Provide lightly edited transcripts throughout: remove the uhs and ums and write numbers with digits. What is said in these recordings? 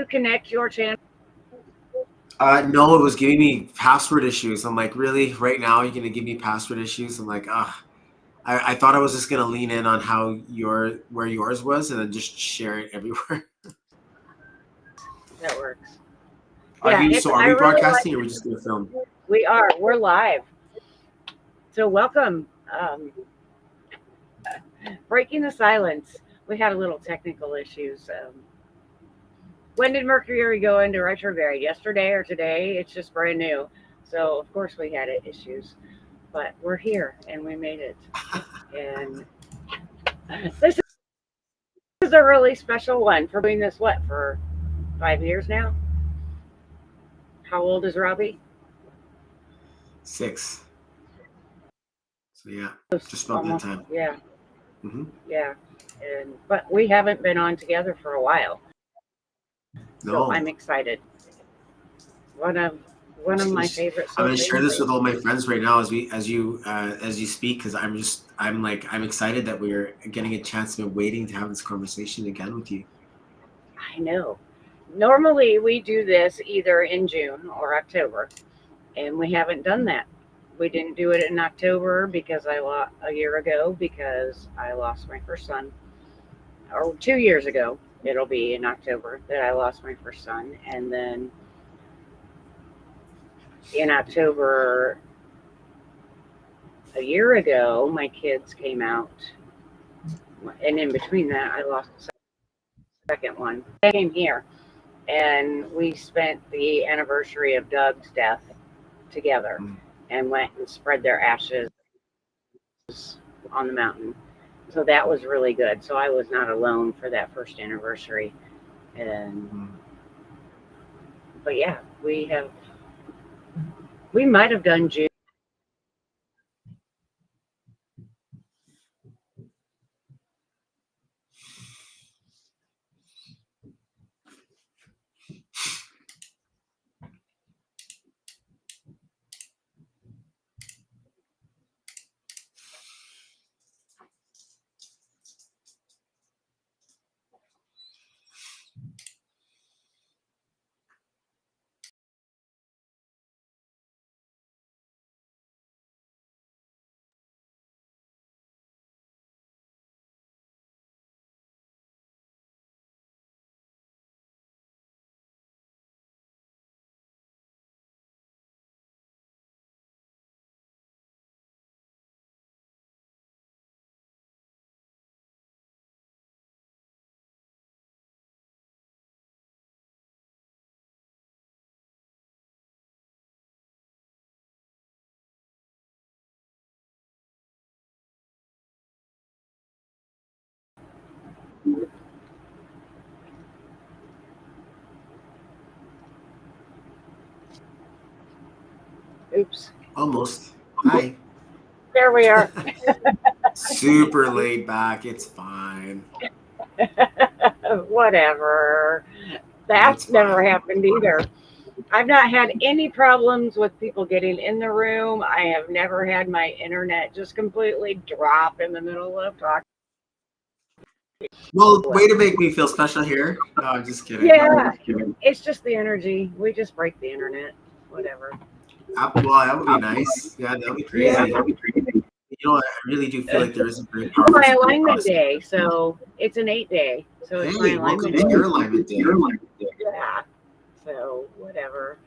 connect your channel? No, it was giving me password issues. I'm like, really? Right now, you're gonna give me password issues? I'm like, ah. I thought I was just gonna lean in on where yours was, and then just share it everywhere. That works. Are Yeah, we I really broadcasting, or are like we just gonna film? we are. We're live. So welcome. Breaking the silence. We had a little technical issues. When did Mercury go into retrograde? Yesterday or today? It's just brand new. So of course we had issues, but we're here and we made it. And this is a really special one for doing this. What, for 5 years now? How old is Robbie? 6. So yeah, just about that Almost. time. Yeah. Mm-hmm. Yeah. But we haven't been on together for a while. So No, I'm excited. One of my favorite I'm gonna social share this with media. all my friends right now as you speak, because I'm excited that we're getting a chance. Been waiting to have this conversation again with you. I know. Normally we do this either in June or October, and we haven't done that. We didn't do it in October because a year ago because I lost my first son, or 2 years ago. It'll be in October that I lost my first son, and then in October a year ago, my kids came out, and in between that, I lost the second one. They came here, and we spent the anniversary of Doug's death together, Mm. and went and spread their ashes on the mountain. So that was really good. So I was not alone for that first anniversary, and but yeah, we might have done June. Oops. Almost. Hi. There we are. Super laid back. It's fine. Whatever. No, it's That's never fine. happened either. I've not had any problems with people getting in the room. I have never had my internet just completely drop in the middle of talking. Well, way to make me feel special here. No, I'm just kidding. Yeah, it's just the energy. We just break the internet. Whatever. Well, that would be nice. Yeah, that would be Yeah. crazy. You know, I really do feel like there is a very It's powerful my spirit alignment process. day, so it's an 8 day. So it's my Hey, welcome alignment to day. your alignment day. Yeah. So whatever.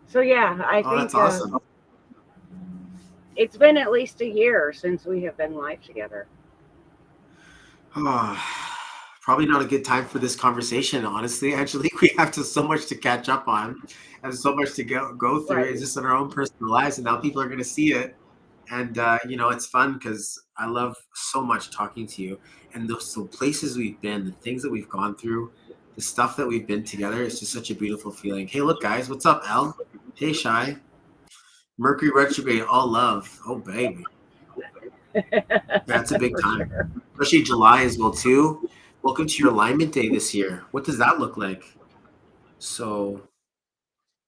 So yeah, I Oh, that's think awesome. it's been at least a year since we have been live together. Oh, probably not a good time for this conversation, honestly. Actually, we have so much to catch up on and so much to go through. Right. It's just in our own personal lives, and now people are going to see it. And it's fun because I love so much talking to you, and the places we've been, the things that we've gone through, the stuff that we've been together. It's just such a beautiful feeling. Hey, look, guys, what's up, Elle? Hey, Shy. Mercury retrograde, all love. Oh, baby. That's a big For time, sure. especially July as well too. Welcome to your alignment day this year. What does that look like? So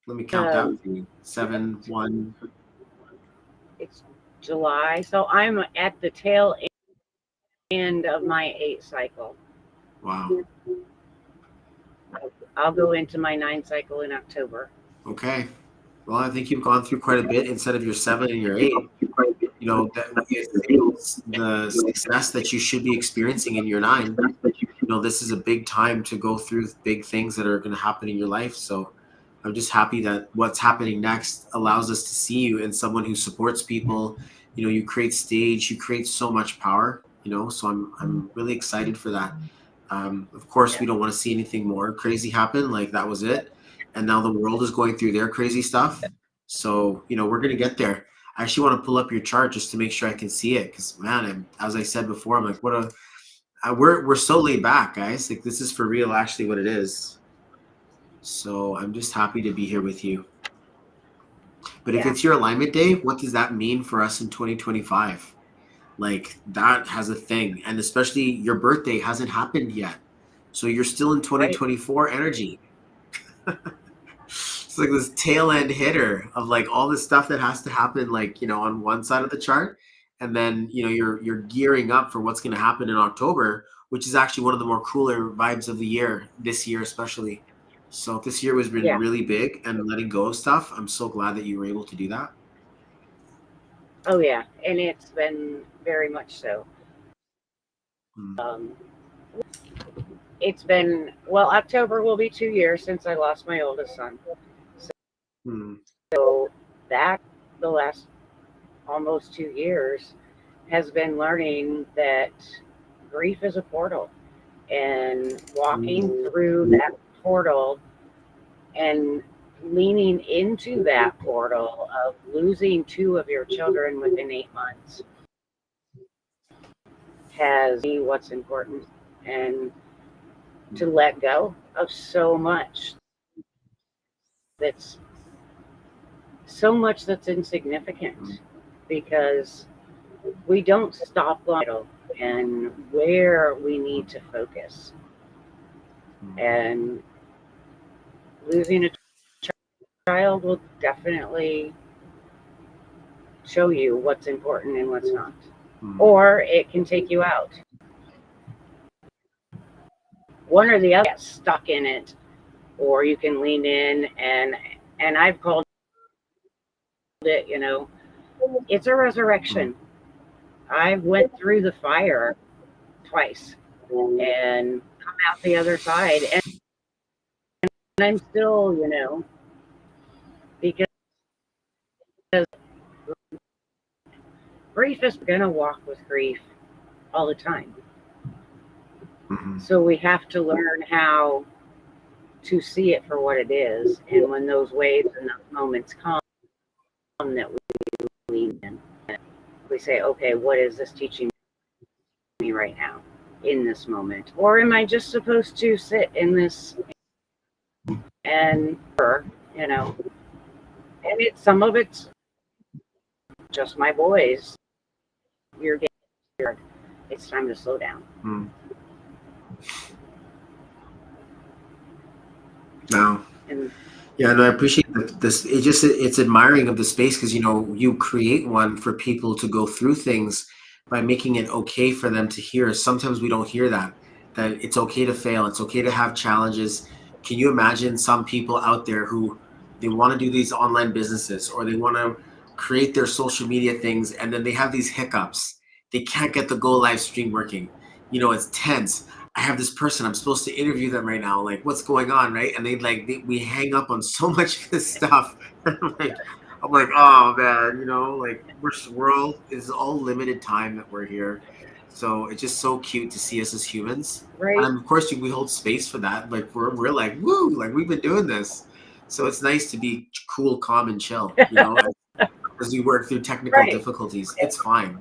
let me count that Um, for you. 7, 1. it's July, so I'm at the tail end of my 8 cycle. Wow. I'll go into my 9 cycle in October. Okay. Well, I think you've gone through quite a bit instead of your 7 and your 8. You know, that it's the success that you should be experiencing in your 9. You know, this is a big time to go through big things that are going to happen in your life. So I'm just happy that what's happening next allows us to see you and someone who supports people. You know, you create stage, you create so much power, you know, so I'm really excited for that. Of course, Yeah. we don't want to see anything more crazy happen. Like that was it. And now the world is going through their crazy stuff. So, you know, we're going to get there. I actually want to pull up your chart just to make sure I can see it. Cause man, as I said before, I'm like, we're so laid back, guys. Like this is for real, actually what it is. So I'm just happy to be here with you. But if Yeah. it's your alignment day, what does that mean for us in 2025? Like that has a thing. And especially your birthday hasn't happened yet. So you're still in Right. 2024 energy. It's like this tail end hitter of like all this stuff that has to happen, like, you know, on one side of the chart. And then, you know, you're gearing up for what's going to happen in October, which is actually one of the more cooler vibes of the year, this year especially. So this year has been Yeah. really big and letting go of stuff. I'm so glad that you were able to do that. Oh, yeah. And it's been very much so. Mm. Um, it's been, well, October will be 2 years since I lost my oldest son. Mm. So that, the last almost 2 years, has been learning that grief is a portal, and walking Mm. through that portal and leaning into that portal of losing two of your children within 8 months has me what's important, and to let go of that's that's insignificant, because we don't stop long and where we need to focus. Mm. And losing a child will definitely show you what's important and what's not. Mm. Or it can take you out. One or the other, get stuck in it, or you can lean in, and I've called it, it's a Mm. resurrection. I went through the fire twice and come out the other side, and I'm still, because grief is going to walk with grief all the time. Mhm. So we have to learn how to see it for what it is. And when those waves and those moments come, that we lean in, we say, okay, what is this teaching me right now in this moment? Or am I just supposed to sit in this and, you know, and some of it's just my boys. You're getting scared. It's time to slow down. Mm. No. And Yeah, no, I appreciate this. It's admiring of the space because you know you create one for people to go through things by making it okay for them to hear. Sometimes we don't hear that it's okay to fail, it's okay to have challenges. Can you imagine some people out there who they want to do these online businesses or they want to create their social media things and then they have these hiccups. They can't get the go live stream working. You know, it's tense. I have this person, I'm supposed to interview them right now. Like, what's going on, right? And we hang up on so much of this stuff. I'm like, oh man, you know, like we're all is all limited time that we're here. So it's just so cute to see us as humans. right, And of course, we hold space for that. Like we're like, woo, like we've been doing this. So it's nice to be cool, calm, and chill. You know, as we work through technical right, difficulties, it's fine.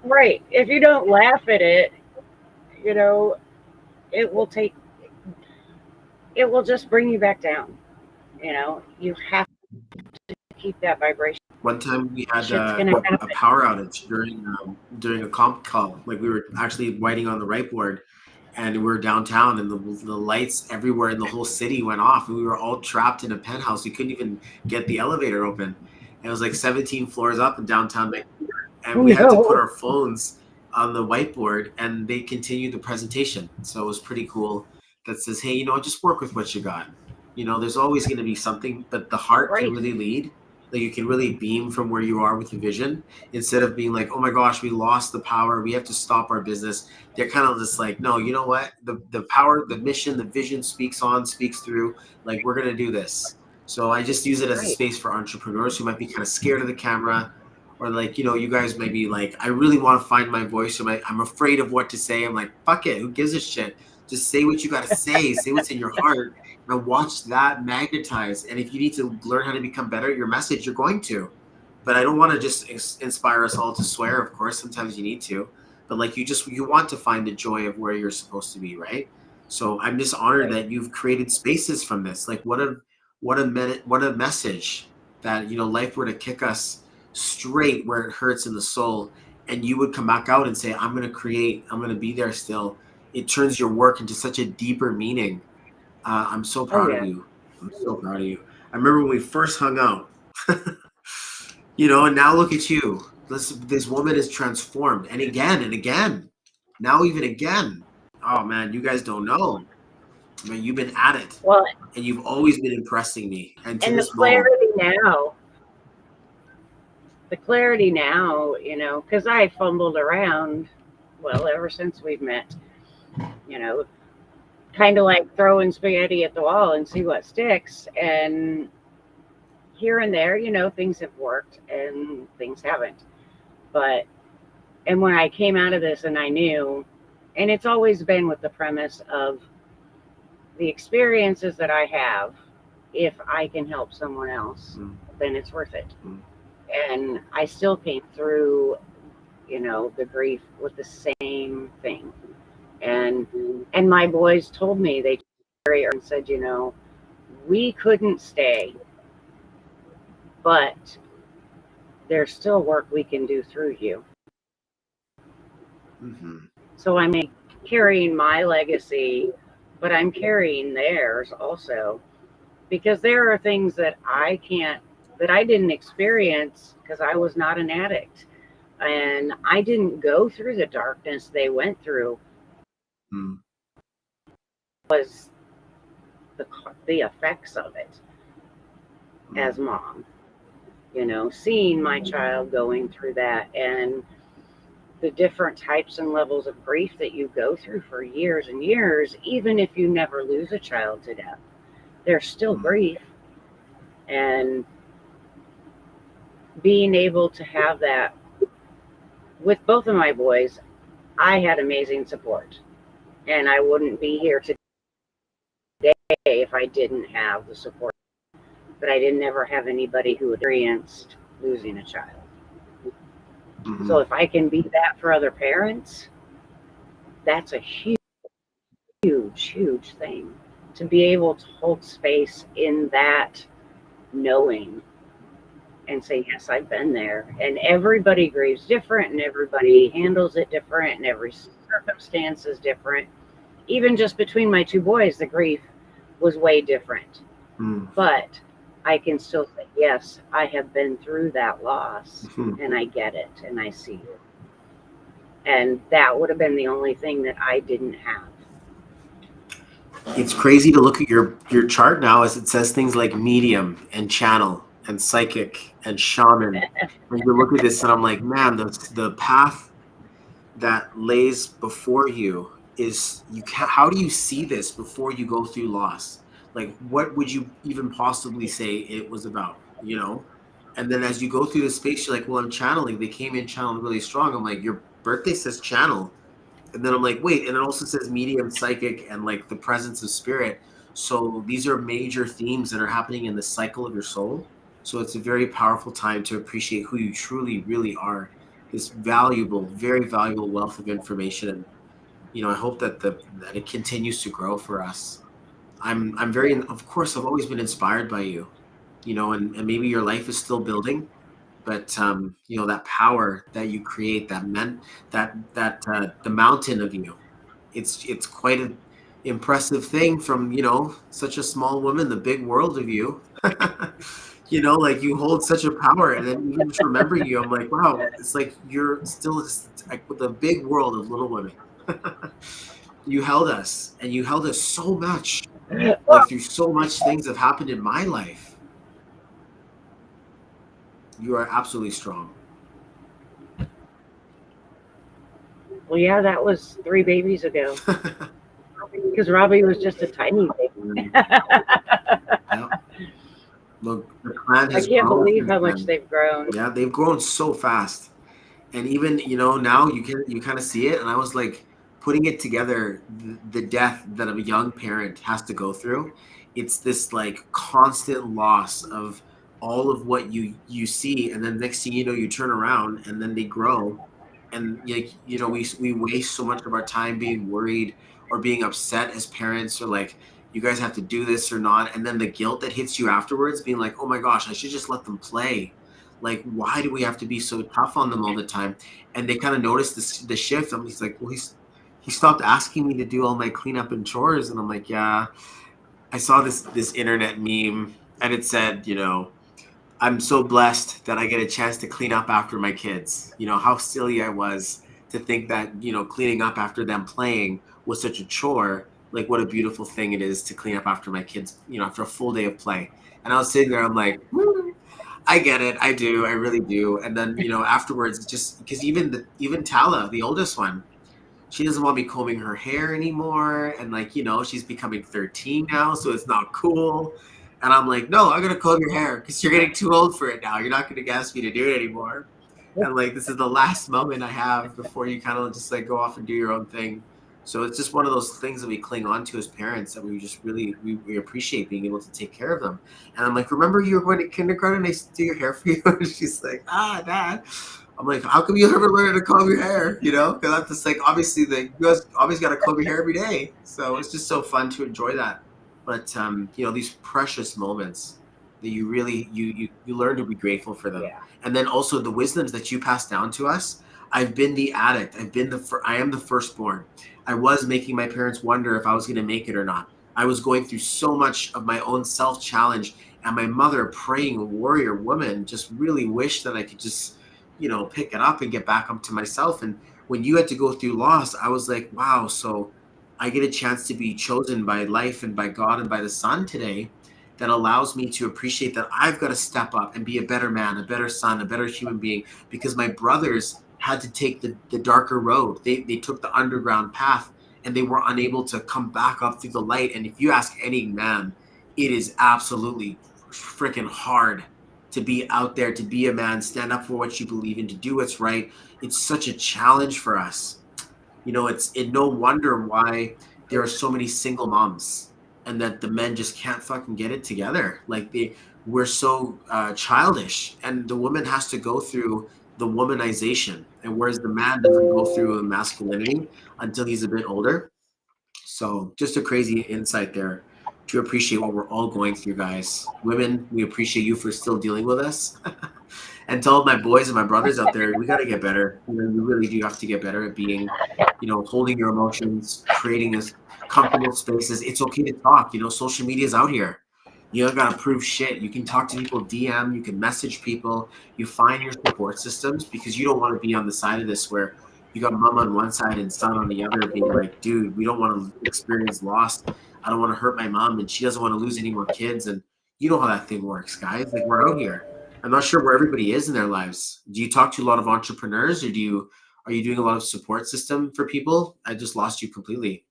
right. If you don't laugh at it, you know, it will take, it will just bring you back down. You have to keep that vibration. One time we had Shit's gonna a happen. power outage during a comp call. Like we were actually writing on the whiteboard, and we were downtown, and the lights everywhere in the whole city went off, and we were all trapped in a penthouse. We couldn't even get the elevator open. And it was like 17 floors up in downtown Vancouver, and we had to put No. our phones on the whiteboard, and they continued the presentation. So it was pretty cool. That says, hey, just work with what you got. There's always going to be something, but the heart can Right. really lead. Like you can really beam from where you are with the vision, instead of being like, oh my gosh, we lost the power, we have to stop our business. They're kind of just like, no, you know what? The power, the mission, the vision speaks through. Like, we're going to do this. So I just use it as a Right. space for entrepreneurs who might be kind of scared of the camera, or like, you guys may be like, I really want to find my voice, or I'm afraid of what to say. I'm like, fuck it, who gives a shit? Just say what you got to say what's in your heart, and watch that magnetize. And if you need to learn how to become better at your message, you're going to. But I don't want to just inspire us all to swear. Of course, sometimes you need to, but like, you want to find the joy of where you're supposed to be, right? So I'm just honored Right. that you've created spaces from this. Like, what a message that life were to kick us straight where it hurts in the soul, and you would come back out and say, I'm going to create, I'm going to be there still. It turns your work into such a deeper meaning. I'm so Oh proud of yeah. you. I'm so proud of you. I remember when we first hung out, and now look at you. This woman is transformed, and again and again, now even again. Oh man, you guys don't know. I mean, you've been at it, Well, and you've always been impressing me, and to and this moment. the clarity now, because I fumbled around, well, ever since we've met, you know, kind of like throwing spaghetti at the wall and see what sticks. And here and there, things have worked and things haven't. But, and when I came out of this and I knew, and it's always been with the premise of the experiences that I have, if I can help someone else, then it's worth it. And I still came through, the grief with the same thing. And my boys told me, they very early said, we couldn't stay, but there's still work we can do through you. Mm-hmm. So I'm carrying my legacy, but I'm carrying theirs also, because there are things that I didn't experience because I was not an addict. And I didn't go through the darkness they went through. Mm. Was the effects of it as mom, seeing my child going through that, and the different types and levels of grief that you go through for years and years. Even if you never lose a child to death, there's still grief. And being able to have that with both of my boys, I had amazing support, and I wouldn't be here today if I didn't have the support. But I didn't ever have anybody who experienced losing a child. Mm-hmm. So if I can be that for other parents, that's a huge, huge thing, to be able to hold space in that knowing and say, yes, I've been there. And everybody grieves different, and everybody handles it different, and every circumstance is different. Even just between my two boys, the grief was way different. But I can still say, yes, I have been through that loss, and I get it, and I see it. And that would have been the only thing that I didn't have. It's crazy to look at your chart now, as it says things like medium and channel and psychic and shaman. And you look at this, and I'm like, man, the path that lays before you is, how do you see this before you go through loss? Like, what would you even possibly say it was about, And then as you go through the space, you're like, well, I'm channeling. They came in channeling really strong. I'm like, your birthday says channel. And then I'm like, wait, and it also says medium, psychic, and like the presence of spirit. So these are major themes that are happening in the cycle of your soul. So it's a very powerful time to appreciate who you truly, really are. This valuable, very valuable wealth of information. And, I hope that that it continues to grow for us. I'm very, of course, I've always been inspired by you, and maybe your life is still building, but that power that you create, that the mountain of you, it's quite an impressive thing from such a small woman, the big world of you. You know, like you hold such a power, and then even just remembering you, I'm like, wow, it's like you're still just like with the big world of Little Women. You held us, and you held us so much, like through so much things have happened in my life. You are absolutely strong. Well, yeah, that was 3 babies ago. Because Robbie was just a tiny baby. Yeah. Look, the clan I has can't grown believe since how much then. they've grown. Yeah, they've grown so fast. And even, now you kind of see it. And I was like putting it together, the death that a young parent has to go through. It's this like constant loss of all of what you see, and then next thing you know, you turn around and then they grow, and like we waste so much of our time being worried or being upset as parents, or like you guys have to do this or not, and then the guilt that hits you afterwards, being like, oh my gosh, I should just let them play. Like, why do we have to be so tough on them all the time? And they kind of noticed the shift. And he's like, well, he stopped asking me to do all my cleanup and chores, and I'm like, yeah. I saw this internet meme, and it said, I'm so blessed that I get a chance to clean up after my kids. How silly I was to think that, cleaning up after them playing was such a chore. Like, what a beautiful thing it is to clean up after my kids, after a full day of play. And I was sitting there, I'm like, I get it. I do. I really do. And then, afterwards, it's just because even Tala, the oldest one, she doesn't want me combing her hair anymore. And like, she's becoming 13 now, so it's not cool. And I'm like, no, I'm gonna comb your hair because you're getting too old for it now. You're not gonna ask me to do it anymore. And like, this is the last moment I have before you kind of just like go off and do your own thing. So it's just one of those things that we cling on to as parents, that we just really we appreciate being able to take care of them. And I'm like, remember you were going to kindergarten? I used to do your hair for you. And she's like, dad. I'm like, how come you never learn to comb your hair? Because I'm just like, obviously, you guys always got to comb your hair every day. So it's just so fun to enjoy that. But these precious moments that you really you learn to be grateful for them, Yeah. and then also the wisdoms that you pass down to us. I've been the addict. I am the firstborn. I was making my parents wonder if I was going to make it or not. I was going through so much of my own self challenge, and my mother, praying warrior woman, just really wished that I could just pick it up and get back up to myself. And when you had to go through loss, I was like, wow, so I get a chance to be chosen by life and by God and by the Son today, that allows me to appreciate that I've got to step up and be a better man, a better son, a better human being, because my brothers had to take the darker road. They took the underground path, and they were unable to come back up through the light. And if you ask any man, it is absolutely freaking hard to be out there, to be a man, stand up for what you believe in, to do what's right. It's such a challenge for us. It's no wonder why there are so many single moms, and that the men just can't fucking get it together. Like we're so childish, and the woman has to go through the womanization, and whereas the man doesn't go through a masculinity until he's a bit older. So just a crazy insight there to appreciate what we're all going through, guys. Women, we appreciate you for still dealing with us. And to all my boys and my brothers out there, we got to get better. We really do have to get better at being, holding your emotions, creating this comfortable spaces. It's okay to talk. Social media is out here. You don't got to prove shit. You can talk to people, DM, you can message people, you find your support systems, because you don't want to be on the side of this where you got mom on one side and son on the other being like, dude, we don't want to experience loss. I don't want to hurt my mom, and she doesn't want to lose any more kids. And you know how that thing works, guys. Like, we're out here. I'm not sure where everybody is in their lives. Do you talk to a lot of entrepreneurs, or are you doing a lot of support system for people? I just lost you completely.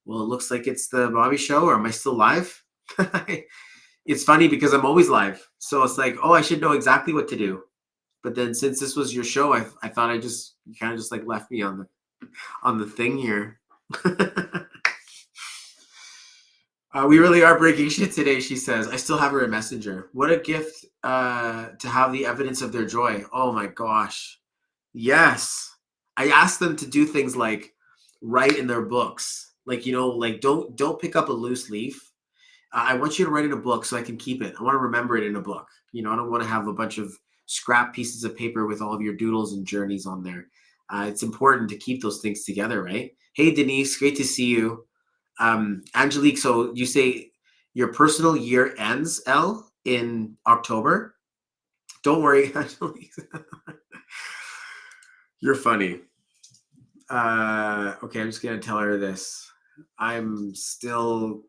Well, it looks like it's the Bobby Show, or am I still live? It's funny because I'm always live. So it's like, oh, I should know exactly what to do. But then since this was your show, I thought you kind of just like left me on the thing here. We really are breaking shit today, she says. I still have her a messenger. What a gift to have the evidence of their joy. Oh my gosh. Yes. I asked them to do things like write in their books. Like, like don't pick up a loose leaf. I want you to write in a book so I can keep it. I want to remember it in a book. I don't want to have a bunch of scrap pieces of paper with all of your doodles and journeys on there. It's important to keep those things together, right? Hey, Denise, great to see you. Angelique, so you say your personal year ends, L? in October. Don't worry. You're funny. Okay, I'm just gonna tell her this. I'm still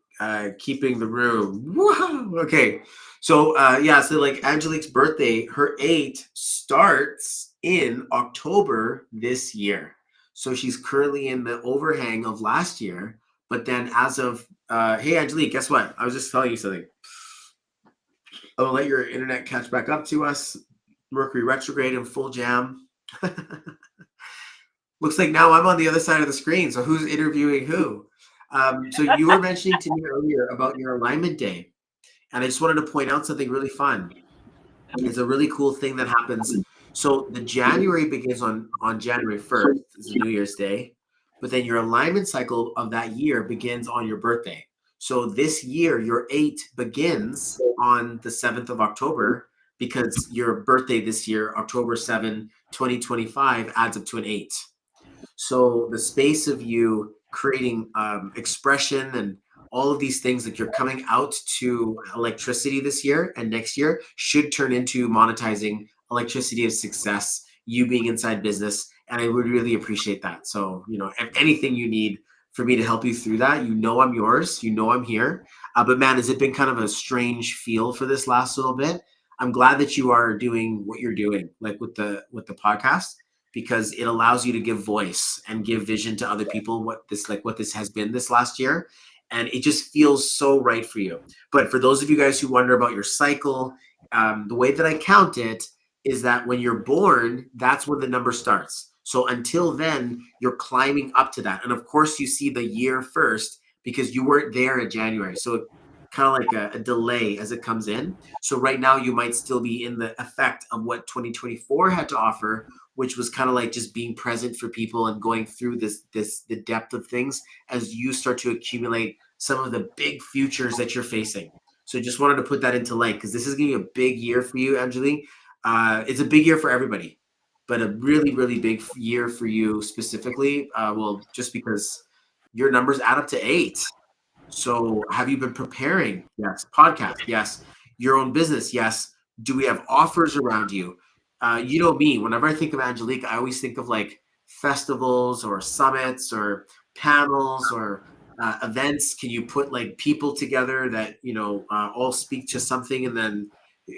keeping the room. Whoa! Okay, so yeah, so like Angelique's birthday, her 8 starts in October this year. So she's currently in the overhang of last year, but then as of hey Angelique, guess what? I was just telling you something. I'll let your internet catch back up to us. Mercury retrograde in full jam. Looks like now I'm on the other side of the screen. So who's interviewing who? So you were mentioning to me earlier about your alignment day, and I just wanted to point out something really fun. It's a really cool thing that happens. So the January begins on January 1st. It's a New Year's Day, but then your alignment cycle of that year begins on your birthday. So this year, your 8 begins on the 7th of October because your birthday this year, October 7, 2025, adds up to an 8. So the space of you creating expression and all of these things that you're coming out to electricity this year and next year should turn into monetizing electricity of success, you being inside business. And I would really appreciate that. So, if anything you need for me to help you through that, I'm yours, I'm here. But man, has it been kind of a strange feel for this last little bit? I'm glad that you are doing what you're doing, like with the podcast, because it allows you to give voice and give vision to other people what this has been this last year, and it just feels so right for you. But for those of you guys who wonder about your cycle, the way that I count it is that when you're born, that's when the number starts. So until then, you're climbing up to that, and of course you see the year first because you weren't there in January, so kind of like a delay as it comes in. So right now you might still be in the effect of what 2024 had to offer, which was kind of like just being present for people and going through the depth of things as you start to accumulate some of the big futures that you're facing. So just wanted to put that into light because this is going to be a big year for you, Angelique. It's a big year for everybody, but a really, really big year for you specifically. Well, just because your numbers add up to 8. So have you been preparing? Yes. Podcast? Yes. Your own business? Yes. Do we have offers around you? You know me, whenever I think of Angelique, I always think of like festivals or summits or panels or events. Can you put like people together that, all speak to something and then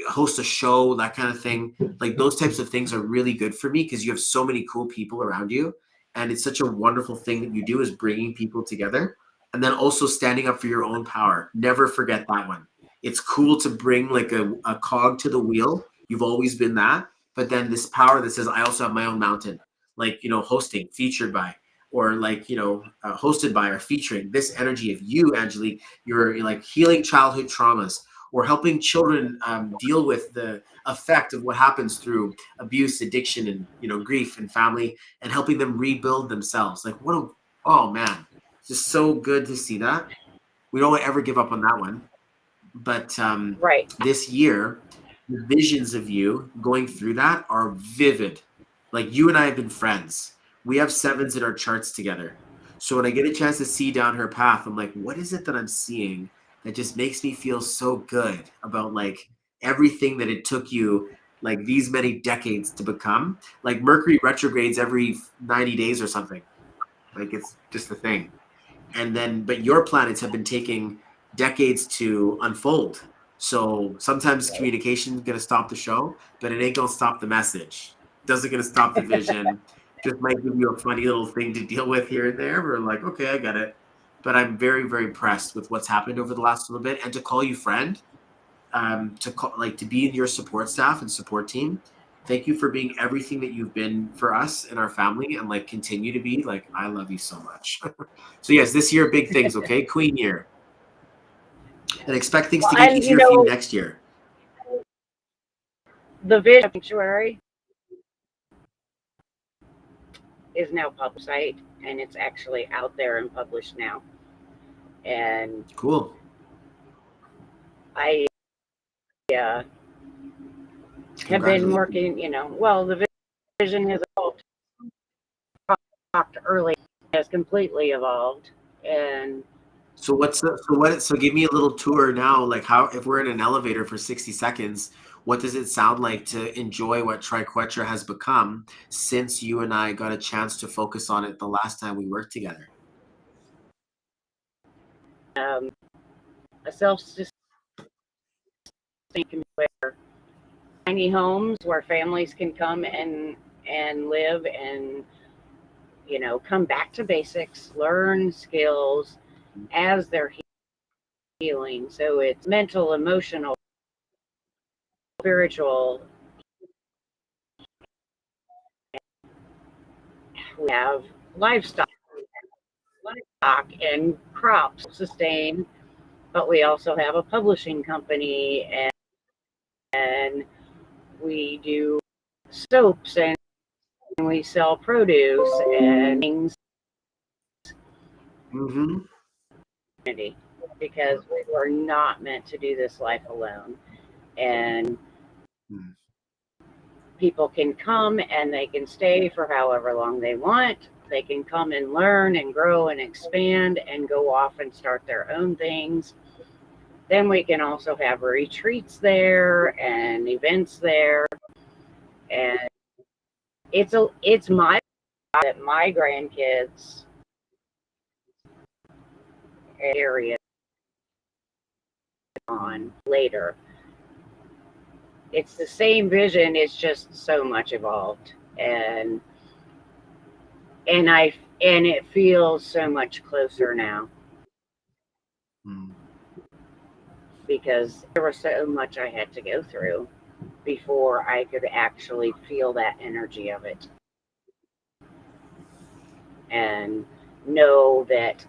host a show, that kind of thing? Like those types of things are really good for me because you have so many cool people around you. And it's such a wonderful thing that you do is bringing people together. And then also standing up for your own power. Never forget that one. It's cool to bring like a cog to the wheel. You've always been that. But then this power that says, I also have my own mountain, like, hosting, featured by, or like, hosted by or featuring this energy of you, Angelique. You're like healing childhood traumas or helping children deal with the effect of what happens through abuse, addiction, and, grief and family, and helping them rebuild themselves. Like, oh man, just so good to see that. We don't ever give up on that one. But Right. this year, the visions of you going through that are vivid. Like you and I have been friends. We have 7s in our charts together. So when I get a chance to see down her path, I'm like, what is it that I'm seeing that just makes me feel so good about like everything that it took you like these many decades to become? Like Mercury retrogrades every 90 days or something. Like it's just a thing. And then, but your planets have been taking decades to unfold. So sometimes communication is going to stop the show, but it ain't going to stop the message. Doesn't going to stop the vision. Just might give you a funny little thing to deal with here and there. We're like, okay, I get it. But I'm very, very impressed with what's happened over the last little bit. And to call you friend, to be in your support staff and support team. Thank you for being everything that you've been for us and our family, and like continue to be. Like, I love you so much. So yes, this year big things. Okay, Queen year, and expect things Well, to get and easier for you next year. the vision sanctuary is now published, and it's actually out there and published now. And Cool. I have been working, well, the vision has evolved. Talked early, has completely evolved, and So give me a little tour now. Like how, if we're in an elevator for 60 seconds, what does it sound like to enjoy what Triquetra has become since you and I got a chance to focus on it the last time we worked together? A self-sustaining where tiny homes where families can come and live and come back to basics, learn skills as they're healing. So it's mental, emotional, spiritual. We have livestock and crops sustain, but we also have a publishing company and we do soaps and we sell produce and things Mm-hmm. because we were not meant to do this life alone. And people can come and they can stay for however long they want. They can come and learn and grow and expand and go off and start their own things. Then we can also have retreats there and events there. And it's my that my grandkids area on later. It's the same vision, it's just so much evolved. And it feels so much closer now. Because there was so much I had to go through before I could actually feel that energy of it and know that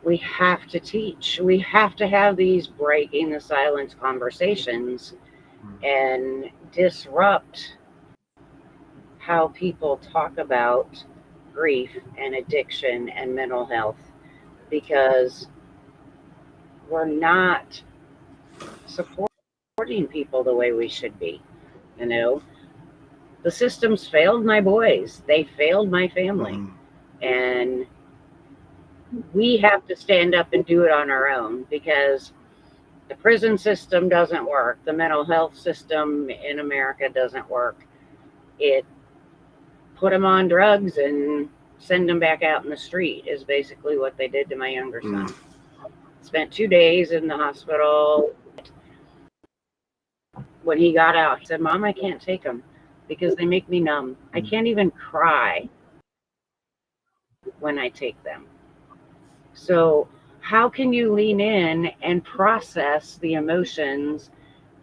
we have to teach. We have to have these breaking the silence conversations and disrupt how people talk about grief and addiction and mental health, because we're not supporting people the way we should be. The systems failed my boys, they failed my family. And we have to stand up and do it on our own, because the prison system doesn't work. The mental health system in America doesn't work. It put them on drugs and send them back out in the street is basically what they did to my younger son. Spent 2 days in the hospital. When he got out, he said, "Mom, I can't take them because they make me numb. I can't even cry when I take them." So how can you lean in and process the emotions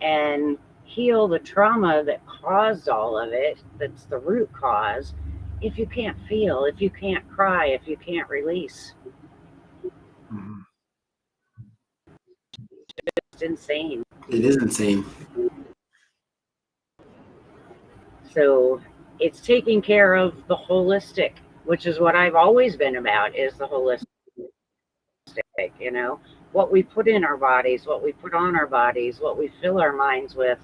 and heal the trauma that caused all of it, that's the root cause, if you can't feel, if you can't cry, if you can't release? It's insane. It is insane. So it's taking care of the holistic, which is what I've always been about, is the holistic, what we put in our bodies, what we put on our bodies, what we fill our minds with,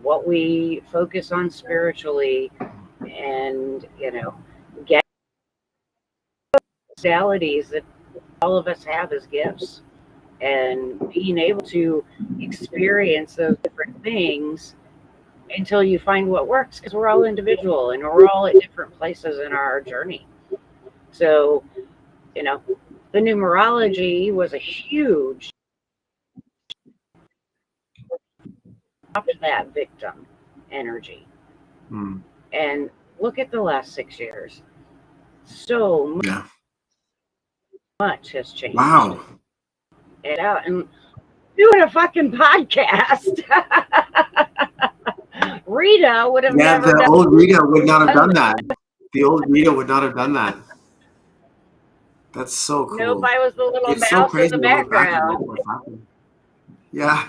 what we focus on spiritually, and get modalities that all of us have as gifts, and being able to experience those different things until you find what works, because we're all individual and we're all at different places in our journey. So the numerology was a huge to that victim energy. And look at the last 6 years. So much has changed. Wow. And doing a fucking podcast. Rita would have never the old Rita would not have done that. The old Rita would not have done that. That's so cool. Nope, I was the little it's mouse so crazy in the background. Yeah.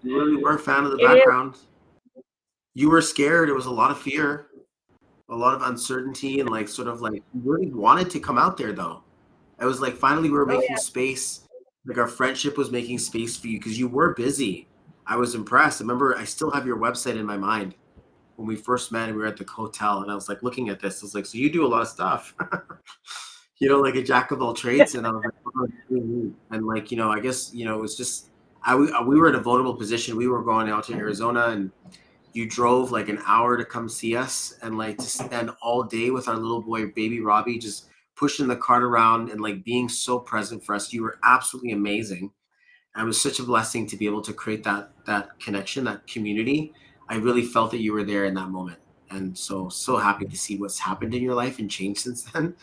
You really were a fan of the background. You were scared. It was a lot of fear, a lot of uncertainty, and you really wanted to come out there, though. It was like finally we were making space. Like our friendship was making space for you because you were busy. I was impressed. I remember I still have your website in my mind when we first met and we were at the hotel, and I was like looking at this. I was like, so you do a lot of stuff. like a jack of all trades. And I was like, oh, it's really neat. And like, I guess, it was just, we were in a vulnerable position. We were going out to Arizona, and you drove like an hour to come see us, and like to spend all day with our little boy, baby Robbie, just pushing the cart around and like being so present for us. You were absolutely amazing. And it was such a blessing to be able to create that connection, that community. I really felt that you were there in that moment. And so happy to see what's happened in your life and changed since then.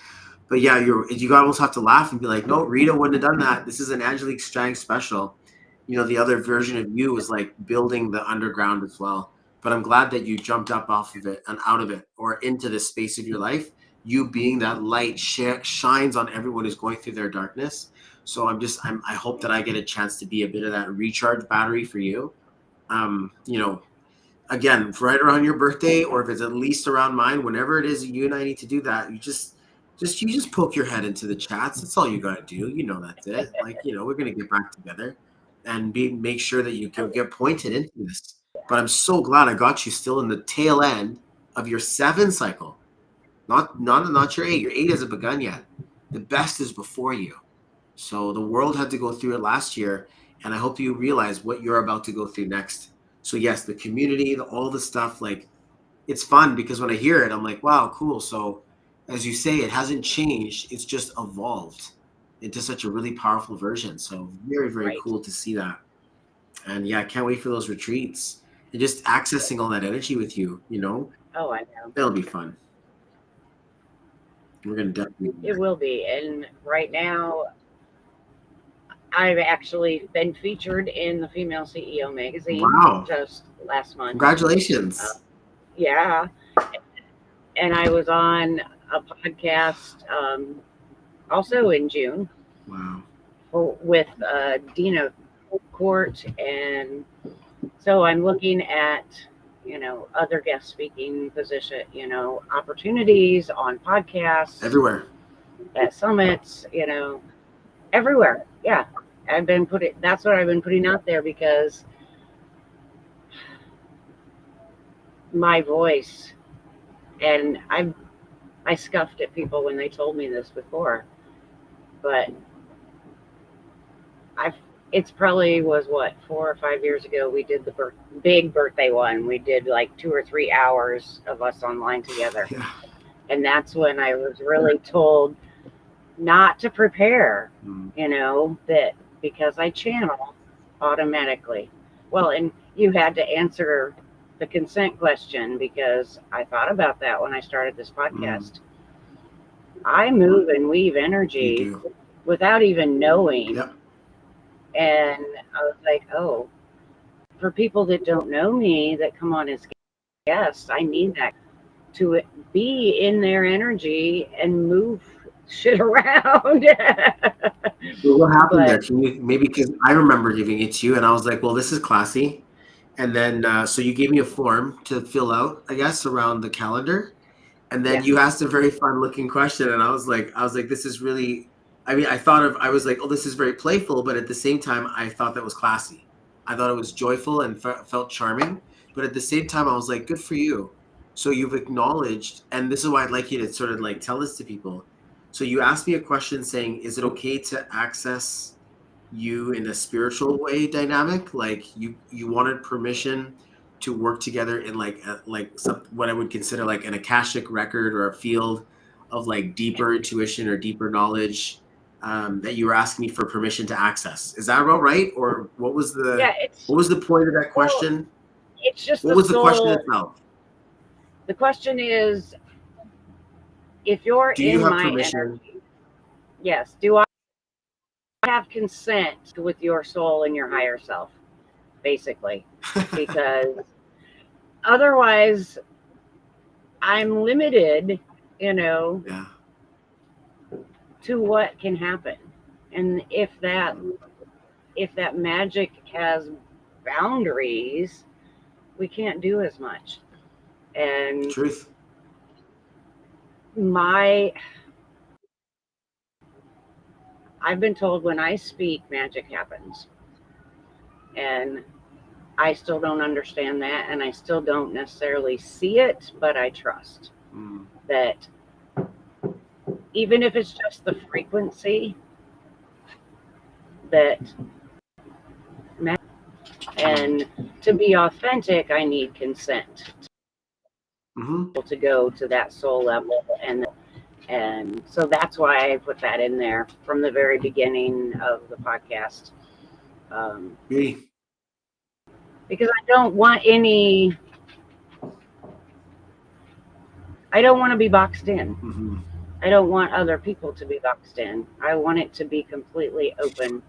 But yeah, you almost have to laugh and be like, no, Rita wouldn't have done that. This is an Angelique Strang special. The other version of you was like building the underground as well. But I'm glad that you jumped up off of it and out of it or into this space of your life. You being that light shines on everyone who's going through their darkness. So I hope that I get a chance to be a bit of that recharge battery for you. Um, you know, Again, right around your birthday, or if it's at least around mine, whenever it is you and I need to do that, you just poke your head into the chats. That's all you gotta do. That's it. Like, we're gonna get back together and make sure that you can get pointed into this. But I'm so glad I got you still in the tail end of your 7 cycle. Not your 8. Your 8 hasn't begun yet. The best is before you. So the world had to go through it last year, and I hope you realize what you're about to go through next. So yes, the community, all the stuff, like it's fun because when I hear it, I'm like, wow, cool. So as you say, it hasn't changed. It's just evolved into such a really powerful version. So very, very Right. cool to see that. And yeah, I can't wait for those retreats and just accessing all that energy with you, Oh, I know. that'll be fun. We're going to definitely do It will be. And right now, I've actually been featured in the Female CEO that. magazine Wow. just last month. Uh, Congratulations. yeah. And I was on a podcast also in June Wow. with Dina Court. And so I'm looking at, other guest speaking position, opportunities on podcasts, Everywhere. at summits, everywhere. Yeah. That's what I've been putting out there because my voice, and I scuffed at people when they told me this before, but I've it's probably was what 4 or 5 years ago we did the big birthday one. We did like 2 or 3 hours of us online together, Yeah. and that's when I was really told not to prepare. Mm. That because I channel automatically. Well, and you had to answer the consent question because I thought about that when I started this podcast. I move and weave You energy do. without even knowing. Yep. And I was like, oh, for people that don't know me that come on as guests, I need that to be in their energy and move shit around. Well, what happened there? But Can you maybe, because I remember giving it to you, and I was like, well, this is classy. And then so you gave me a form to fill out, I guess, around the calendar. And then yeah, you asked a very fun looking question, and I was like, this is really. I mean, I was like, oh, this is very playful, but at the same time, I thought that was classy. I thought it was joyful and felt charming, but at the same time, I was like, good for you. So you've acknowledged, and this is why I'd like you to sort of like tell this to people. So you asked me a question saying, is it okay to access you in a spiritual way dynamic? Like you wanted permission to work together in like some what I would consider like an akashic record or a field of like deeper intuition or deeper knowledge, that you were asking me for permission to access. Is that about right? Or yeah. what was the point of that Well, question? it's just What the was the question soul. itself? The question is, if you're Do you in have my permission? energy, yes. Do I have consent with your soul and your higher self, basically? Because otherwise, I'm limited, Yeah. to what can happen. And if that magic has boundaries, we can't do as much. And Truth. my I've been told when I speak, magic happens. And I still don't understand that, and I still don't necessarily see it, but I trust Mm. that even if it's just the frequency that matters. And to be authentic, I need consent Mm-hmm. to go to that soul level. And so that's why I put that in there from the very beginning of the podcast. Really. Because I don't want to be boxed in. Mm-hmm. I don't want other people to be boxed in. I want it to be completely open.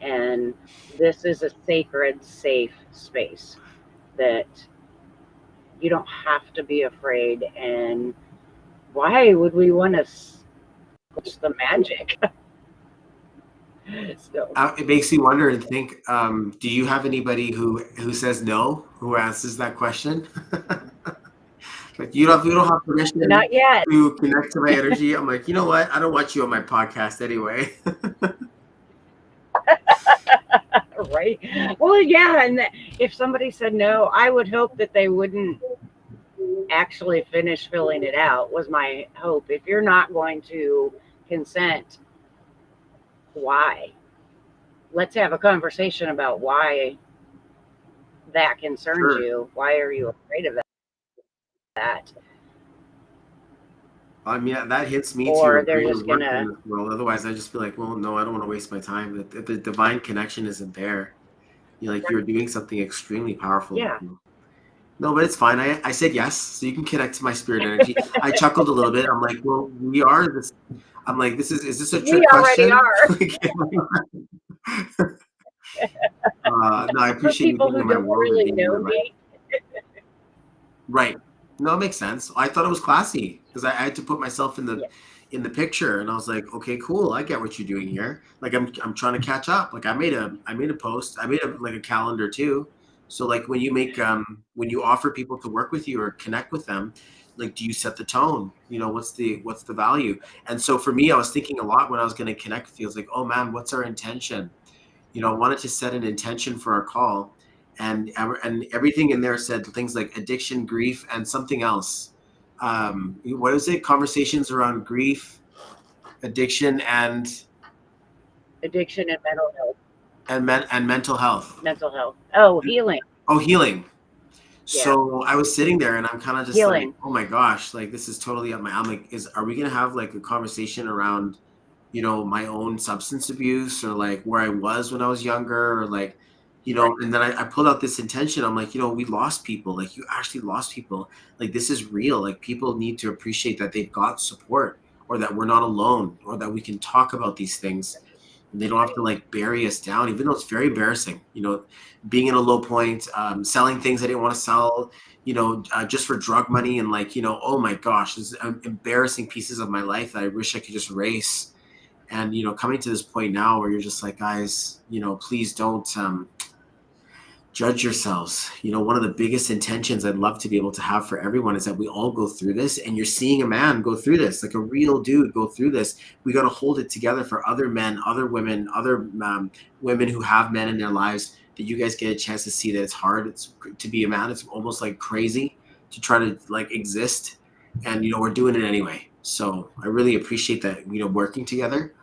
And this is a sacred, safe space that you don't have to be afraid. And why would we want to squash the magic? So, It makes you wonder and think, do you have anybody who says no, who answers that question? Like, you don't have permission not yet. to connect to my energy. I'm like, you know what? I don't want you on my podcast anyway. Right? Well, yeah. And if somebody said no, I would hope that they wouldn't actually finish filling it out, was my hope. If you're not going to consent, why? Let's have a conversation about why that concerns Sure. you. Why are you afraid of that? I mean, that hits me to a Or they're greater just work in gonna, this world. Otherwise, I just feel like, well, no, I don't want to waste my time. If the divine connection isn't there, you're doing something extremely powerful. yeah, No, but it's fine. I said yes, so you can connect to my spirit energy. I chuckled a little bit. I'm like, well, we are this. I'm like, is this a we trick already question? are. No, I For appreciate you people being who in my don't world and really being in my know life. me, Right. No, it makes sense. I thought it was classy because I had to put myself yeah, in the picture, and I was like, okay, cool. I get what you're doing here. Like, I'm trying to catch up. Like, I made a post. I made like a calendar too. So like when you offer people to work with you or connect with them, like, do you set the tone? What's the value? And so for me, I was thinking a lot when I was going to connect with you. I was like, oh man, what's our intention? I wanted to set an intention for our call, and everything in there said things like addiction, grief, and something else. What is it? Conversations around grief, addiction, addiction and mental health, and mental health. mental health. Oh, healing. Oh, healing. Yeah, So I was sitting there and I'm kind of just like, healing. oh my gosh, like this is totally up my. I'm like, are we gonna have like a conversation around, my own substance abuse or like where I was when I was younger or like, Right, and then I pulled out this intention. I'm like, we lost people. Like you actually lost people. Like this is real. Like people need to appreciate that they've got support or that we're not alone or that we can talk about these things. And they don't have to right, like bury us down, even though it's very embarrassing. Being in a low point, selling things I didn't want to sell, just for drug money and like, oh my gosh, this embarrassing pieces of my life that I wish I could just erase. And coming to this point now where you're just like, guys, please don't judge yourselves. One of the biggest intentions I'd love to be able to have for everyone is that we all go through this, and you're seeing a man go through this, like a real dude go through this. We got to hold it together for other men, other women, other women who have men in their lives, that you guys get a chance to see that it's hard. It's to be a man. It's almost like crazy to try to like exist, and we're doing it anyway. So I really appreciate that, working together.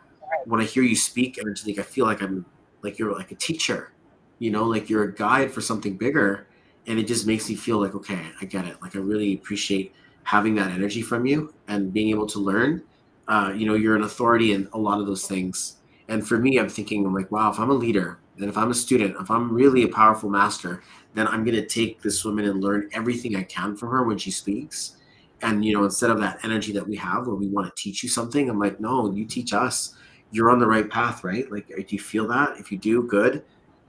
When I hear you speak, and it's like I feel like I'm like you're like a teacher, like you're a guide for something bigger, and it just makes me feel like, okay, I get it. Like I really appreciate having that energy from you and being able to learn. You're an authority in a lot of those things. And for me, I'm like, wow, if I'm a leader, and if I'm a student, if I'm really a powerful master, then I'm gonna take this woman and learn everything I can from her when she speaks. And instead of that energy that we have where we want to teach you something, I'm like, no, you teach us. You're on the right path, right? Like, do you feel that? If you do, good.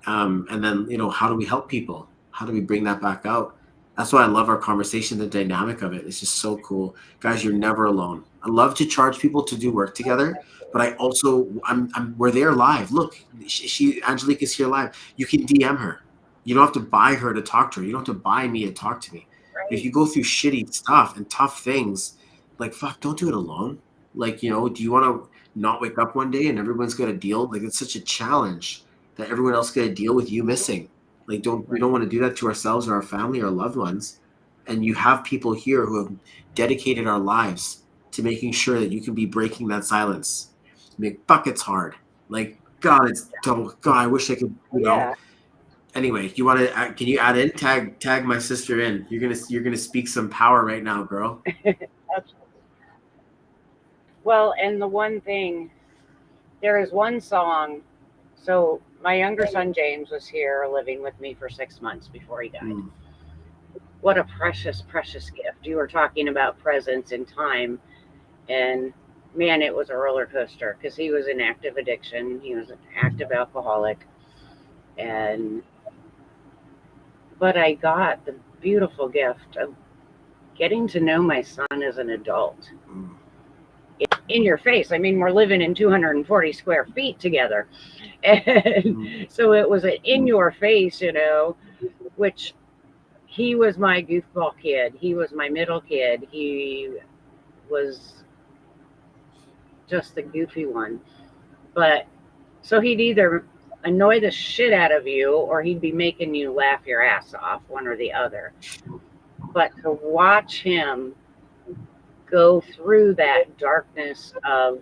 And then, how do we help people? How do we bring that back out? That's why I love our conversation. The dynamic of it is just so cool. Guys, you're never alone. I love to charge people to do work together, but I also, we're there live. Look, Angelique is here live. You can DM her. You don't have to buy her to talk to her. You don't have to buy me to talk to me. But if right, you go through shitty stuff and tough things, like, fuck, don't do it alone. Like, do you want to not wake up one day and everyone's got to deal? Like, it's such a challenge that everyone else got to deal with you missing. Like, we right. don't want to do that to ourselves or our family or loved ones. And you have people here who have dedicated our lives. to making sure that you can be breaking that silence. Fuck, it's hard. Like, God, it's double. God, I wish I could, Yeah. Anyway, you want to? Can you add in? Tag my sister in. You're gonna speak some power right now, girl. Well, and the one thing, there is one song. So my younger son James was here living with me for 6 months before he died. What a precious, precious gift. You were talking about presence in time, and man, it was a roller coaster because he was in active addiction. He was an active alcoholic, and but I got the beautiful gift of getting to know my son as an adult. In your face. I mean, we're living in 240 square feet together. And so it was an in your face, which he was my goofball kid. He was my middle kid. He was just the goofy one. But so he'd either annoy the shit out of you or he'd be making you laugh your ass off, one or the other. But to watch him go through that darkness of,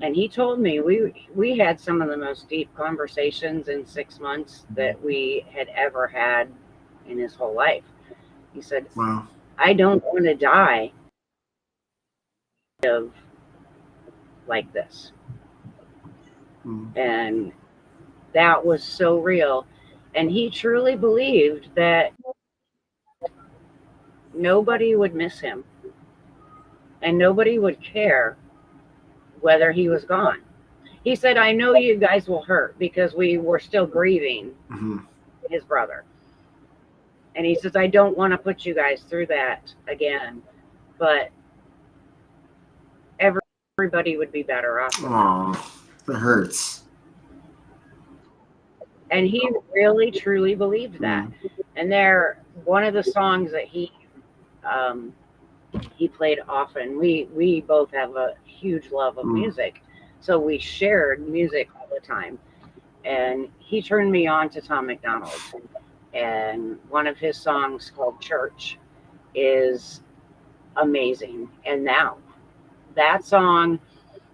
and he told me we had some of the most deep conversations in 6 months that we had ever had in his whole life. He said, Wow. I don't want to die of like this. And that was so real. And he truly believed that nobody would miss him and nobody would care whether he was gone. He said, I know you guys will hurt because we were still grieving his brother. And he says, I don't want to put you guys through that again, but everybody would be better off. Oh, that hurts. And he really, truly believed that. And one of the songs that he played often, we both have a huge love of music. So we shared music all the time. And he turned me on to Tom McDonald. And one of his songs called Church is amazing. And now that song,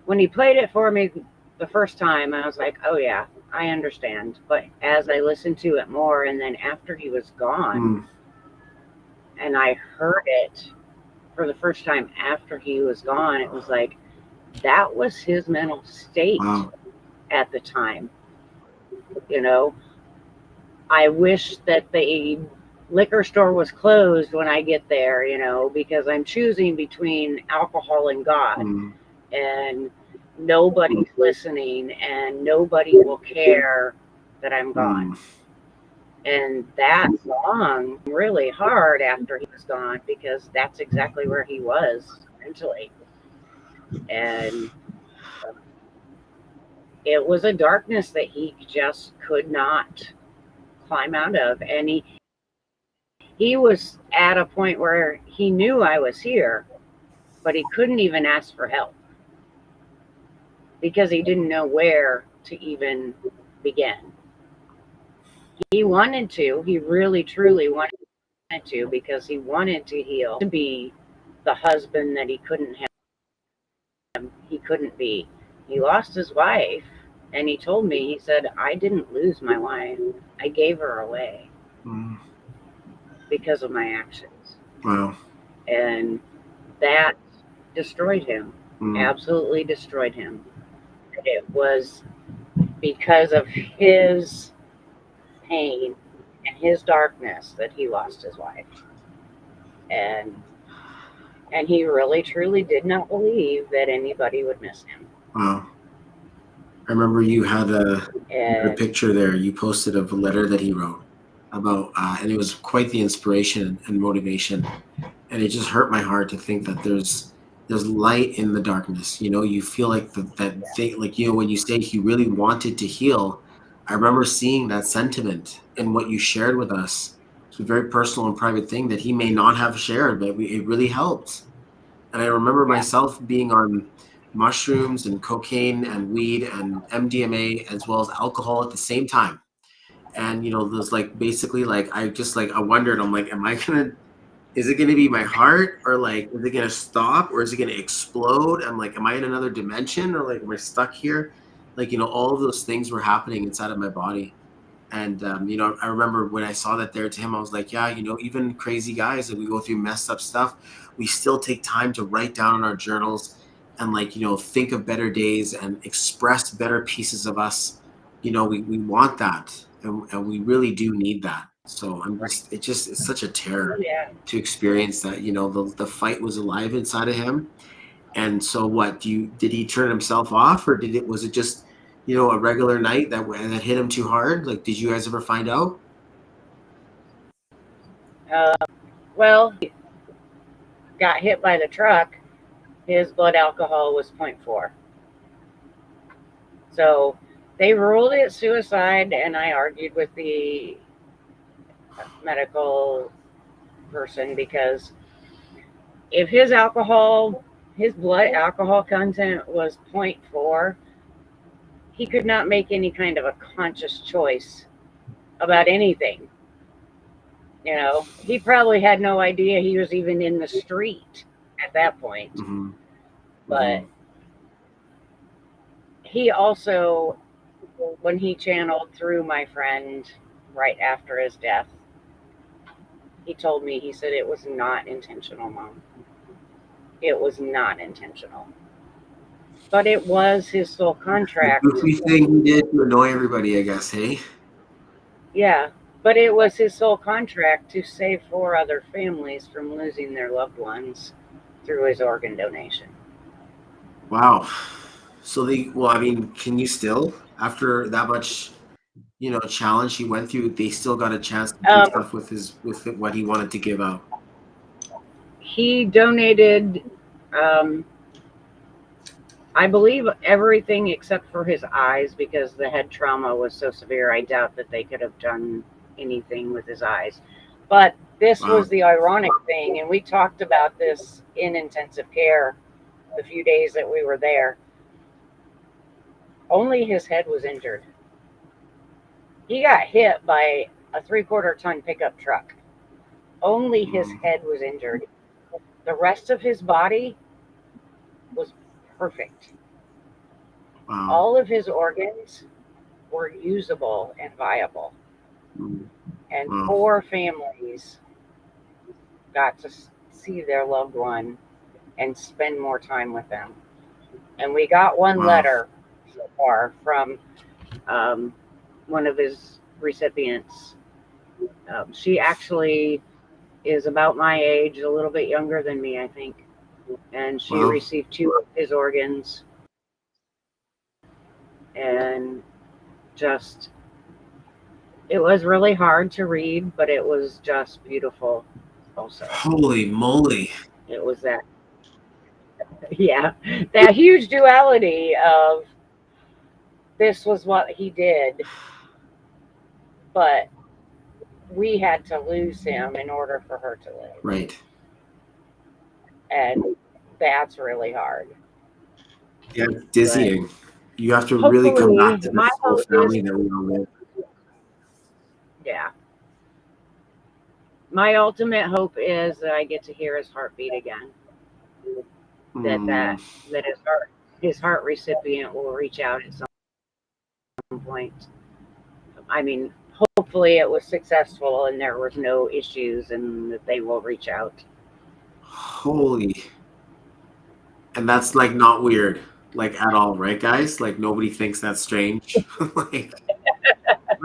when he played it for me the first time, I was like, oh yeah, I understand. But as I listened to it more, and then after he was gone, and I heard it for the first time after he was gone, it was like, that was his mental state at the time. I wish that the liquor store was closed when I get there, because I'm choosing between alcohol and God, and nobody's listening and nobody will care that I'm gone. And that song really hard after he was gone because that's exactly where he was mentally. And it was a darkness that he just could not climb out of. And he was at a point where he knew I was here, but he couldn't even ask for help because he didn't know where to even begin. He wanted to, he really truly wanted to, because he wanted to heal, to be the husband that he couldn't be. He lost his wife, and he told me, he said, I didn't lose my wife, I gave her away because of my actions. Wow. And that destroyed him, absolutely destroyed him. It was because of his pain and his darkness that he lost his wife. And he really truly did not believe that anybody would miss him. Wow. I remember you had a picture there. You posted of a letter that he wrote about, and it was quite the inspiration and motivation. And it just hurt my heart to think that there's light in the darkness. You feel like that thing, like, when you say he really wanted to heal. I remember seeing that sentiment in what you shared with us. It's a very personal and private thing that he may not have shared, but it really helped. And I remember myself being on mushrooms and cocaine and weed and MDMA as well as alcohol at the same time. And, there's basically I wondered, I'm like, am I going to is it going to be my heart, or like, is it going to stop, or is it going to explode? I'm like, am I in another dimension, or like, am I stuck here? Like, all of those things were happening inside of my body. And, I remember when I saw that there to him, I was like, yeah, even crazy guys that we go through messed up stuff, we still take time to write down in our journals and like, think of better days and express better pieces of us. We want that, and we really do need that. So it's such a terror Yeah. to experience that, the fight was alive inside of him. And so did he turn himself off, or was it just, a regular night that hit him too hard? Like, did you guys ever find out? Uh, well, he got hit by the truck. His blood alcohol was 0.4. So they ruled it suicide, and I argued with the medical person because if his blood alcohol content was 0.4, he could not make any kind of a conscious choice about anything. He probably had no idea he was even in the street at that point. Mm-hmm. But Mm-hmm. he also, when he channeled through my friend right after his death, he told me, he said, it was not intentional, Mom. It was not intentional. But it was his soul The contract. goofy thing he did to annoy everybody, I guess. Hey. Yeah, but it was his soul contract to save 4 other families from losing their loved ones through his organ donation. Wow. So I mean, can you still, after that much, challenge he went through, they still got a chance to do Um, stuff with what he wanted to give out? he donated, I believe, everything except for his eyes because the head trauma was so severe. I doubt that they could have done anything with his eyes. But this Wow. was the ironic thing, and we talked about this in intensive care the few days that we were there. Only his head was injured. He got hit by a 3/4 ton pickup truck. Only his head was injured. The rest of his body was perfect. Wow. All of his organs were usable and viable. And Wow. 4 families got to see their loved one and spend more time with them. And we got one Wow. letter so far from one of his recipients. She actually is about my age, a little bit younger than me, I think. And she Wow. received 2 of his organs. And just, it was really hard to read, but it was just beautiful also. Holy moly. It was that, yeah, that huge duality of this was what he did, but we had to lose him in order for her to live. Right. And that's really hard. Yeah, dizzying. But You have to really come back to my this whole hope family is, that we all live. yeah, my ultimate hope is that I get to hear his heartbeat again. That his heart recipient will reach out at some point. I mean, hopefully it was successful and there was no issues and that they will reach out. Holy. And that's like not weird, like at all, right, guys? Like nobody thinks that's strange. Like,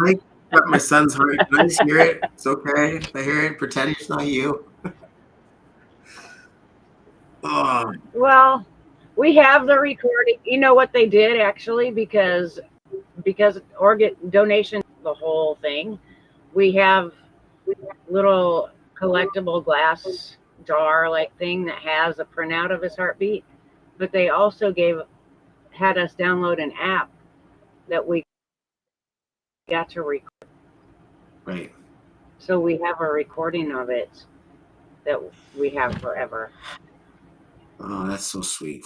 I got my son's heart. Can I just hear it? It's okay. If I hear it, pretend it's not you. Oh, Well, we have the recording. You know what they did actually, because organ donation, the whole thing. We have little collectible glass jar like thing that has a printout of his heartbeat, but they also had us download an app that we got to record. right. So we have a recording of it that we have forever. Oh, that's so sweet.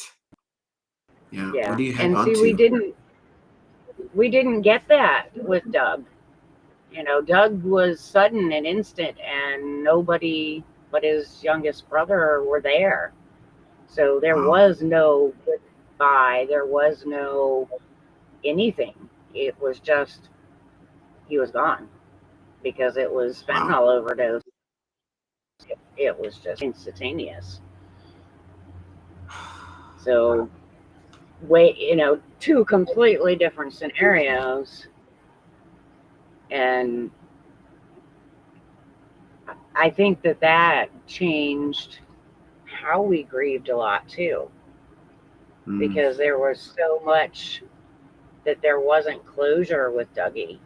Yeah. Yeah. What do you hang And on see, to? we didn't get that with Doug. Doug was sudden and instant, and nobody but his youngest brother were there. So there Wow. was no goodbye. There was no anything. It was just he was gone because it was Wow. fentanyl overdose. It was just instantaneous. So wait, two completely different scenarios, and I think that changed how we grieved a lot too, Mm. because there was so much that there wasn't closure with Dougie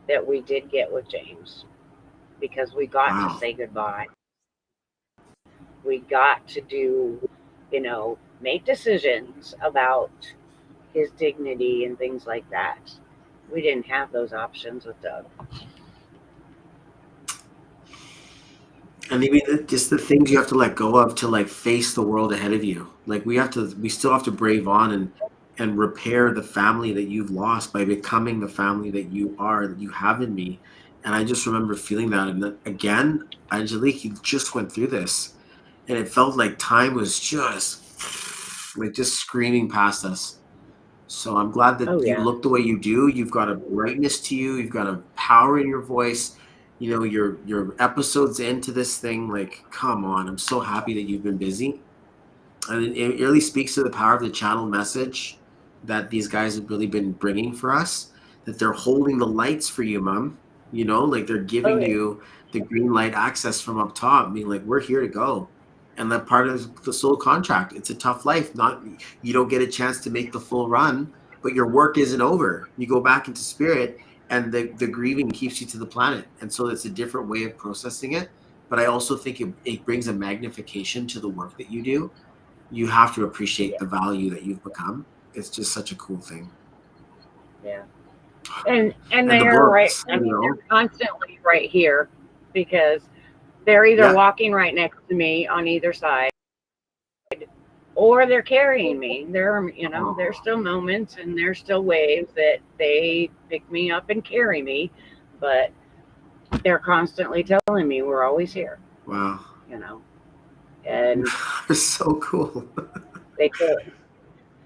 that we did get with James, because we got to Wow. say goodbye. We got to do, make decisions about his dignity and things like that. We didn't have those options with Doug. And maybe just the things you have to let go of to like face the world ahead of you. Like we still have to brave on and repair the family that you've lost by becoming the family that you are, that you have in me. And I just remember feeling that. And then again, Angelique, you just went through this, and it felt like time was just like just screaming past us. So I'm glad that Oh you yeah, look the way you do. You've got a brightness to you. You've got a power in your voice. You know, your episodes into this thing. Like, come on! I'm so happy that you've been busy, and it really speaks to the power of the channel message that these guys have really been bringing for us. That they're holding the lights for you, Mom. You know, like they're oh giving yeah, you the green light access from up top. I mean, like we're here to go, and that part of the soul contract. It's a tough life. Not you don't get a chance to make the full run, but your work isn't over. You go back into spirit, and the grieving keeps you to the planet. And so it's a different way of processing it. But I also think it brings a magnification to the work that you do. You have to appreciate yeah, the value that you've become. It's just such a cool thing. yeah. And And the they're right. books, I you mean, know. they're constantly right here because they're either Yeah. walking right next to me on either side, or they're carrying me. There's Oh, still moments and there's still waves that they pick me up and carry me, but they're constantly telling me we're always here, wow. you know, and It's so cool. they could.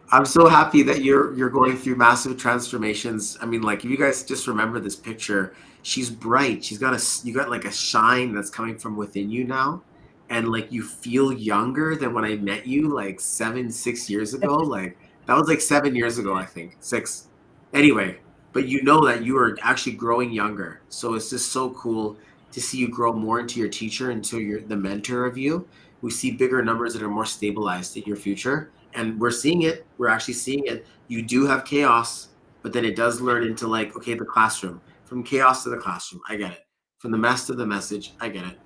I'm so happy that you're going through massive transformations. I mean, like if you guys just remember this picture, she's bright. You got like a shine that's coming from within you now, and like you feel younger than when I met you like 6 years ago. Like that was like 7 years ago, I think 6. Anyway, but you know that you are actually growing younger, so it's just so cool to see you grow more into your teacher, into your the mentor of you. We see bigger numbers that are more stabilized in your future, and we're seeing it. We're actually seeing it. You do have chaos, but then it does learn into like, okay, the classroom, from chaos to the classroom, I get it. From the mess to the message, I get it.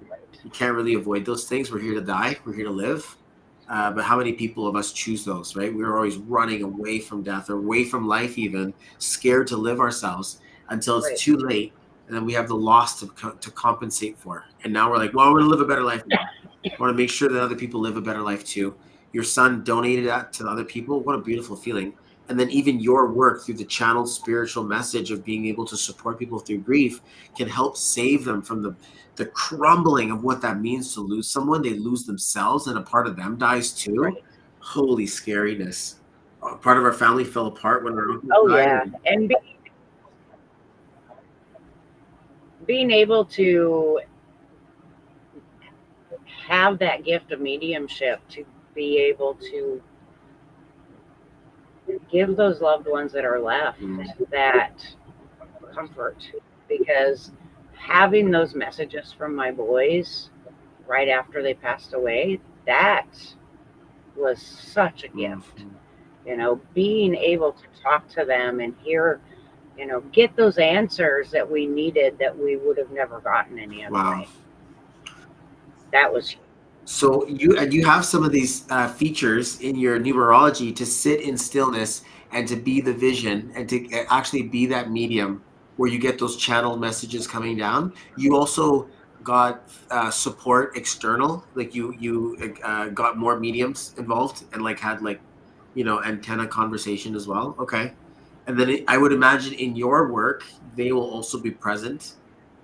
You can't really avoid those things. We're here to die, we're here to live. But how many people of us choose those, right? We're always running away from death or away from life, even scared to live ourselves until it's Right. too late, and then we have the loss to compensate for. And now we're like, well, we're gonna live a better life now. I want to make sure that other people live a better life too. Your son donated that to other people. What a beautiful feeling. And then even your work through the channeled spiritual message of being able to support people through grief can help save them from the crumbling of what that means to lose someone. They lose themselves and a part of them dies too. Right. Holy scariness. Part of our family fell apart when our uncle Oh died. yeah, and being able to have that gift of mediumship to be able to give those loved ones that are left Mm, that comfort, because having those messages from my boys right after they passed away, that was such a mm, gift. Being able to talk to them and hear, get those answers that we needed that we would have never gotten any other wow. way. That was So you have some of these features in your numerology to sit in stillness and to be the vision and to actually be that medium where you get those channeled messages coming down. You also got support external, like you got more mediums involved and like had like antenna conversation as well. Okay, and then I would imagine in your work they will also be present,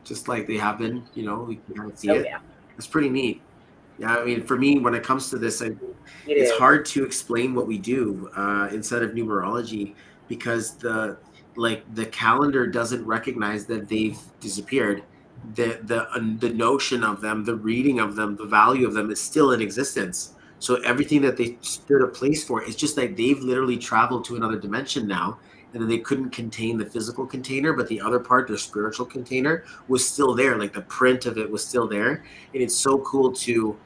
just like they have been. You know, we can kind of see oh it. yeah, That's pretty neat. Yeah, I mean, for me, when it comes to this, It it's is. hard to explain what we do inside of numerology because the calendar doesn't recognize that they've disappeared. The notion of them, the reading of them, the value of them is still in existence. So everything that they stood a place for is just like they've literally traveled to another dimension now, and then they couldn't contain the physical container, but the other part, their spiritual container, was still there. Like the print of it was still there, and it's so cool to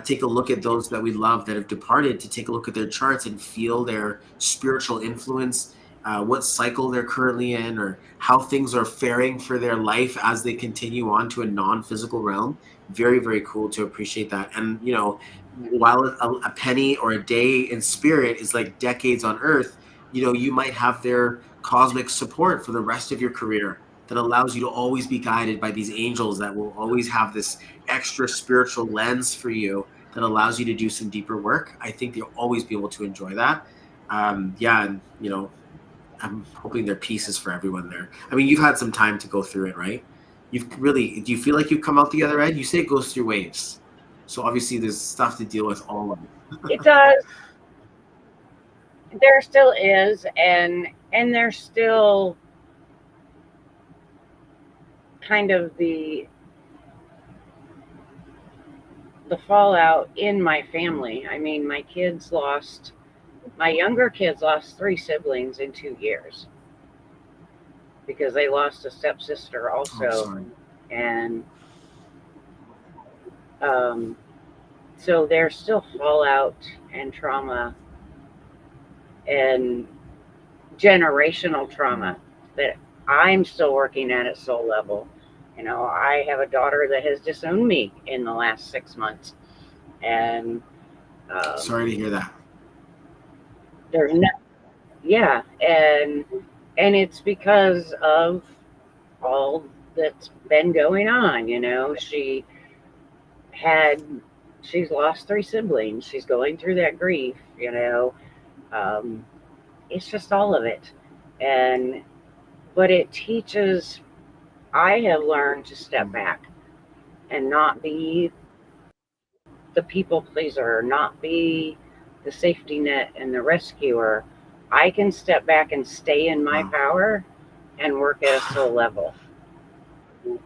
take a look at those that we love that have departed, to take a look at their charts and feel their spiritual influence, what cycle they're currently in, or how things are faring for their life as they continue on to a non-physical realm. Very, very cool to appreciate that. And, you know, while a penny or a day in spirit is like decades on earth, you know, you might have their cosmic support for the rest of your career that allows you to always be guided by these angels that will always have this extra spiritual lens for you that allows you to do some deeper work. I think you'll always be able to enjoy that. Yeah, and you know, I'm hoping there are pieces for everyone there. I mean, you've had some time to go through it, right? You've really, do you feel like you've come out the other end? You say it goes through waves. So obviously there's stuff to deal with all of It does. There still is, and there's still kind of the fallout in my family. I mean, my younger kids lost 3 siblings in 2 years because they lost a stepsister it. Oh, also, sorry. and um, so there's still fallout and trauma and generational trauma that I'm still working at soul level. You know, I have a daughter that has disowned me in the last 6 months, and Sorry to hear that. there's no, yeah, and it's because of all that's been going on. You know, had she's lost 3 siblings. She's going through that grief. You know, um, it's just all of it, and but it teaches. I have learned to step back and not be the people pleaser, not be the safety net and the rescuer. I can step back and stay in my Wow. power and work at a soul level.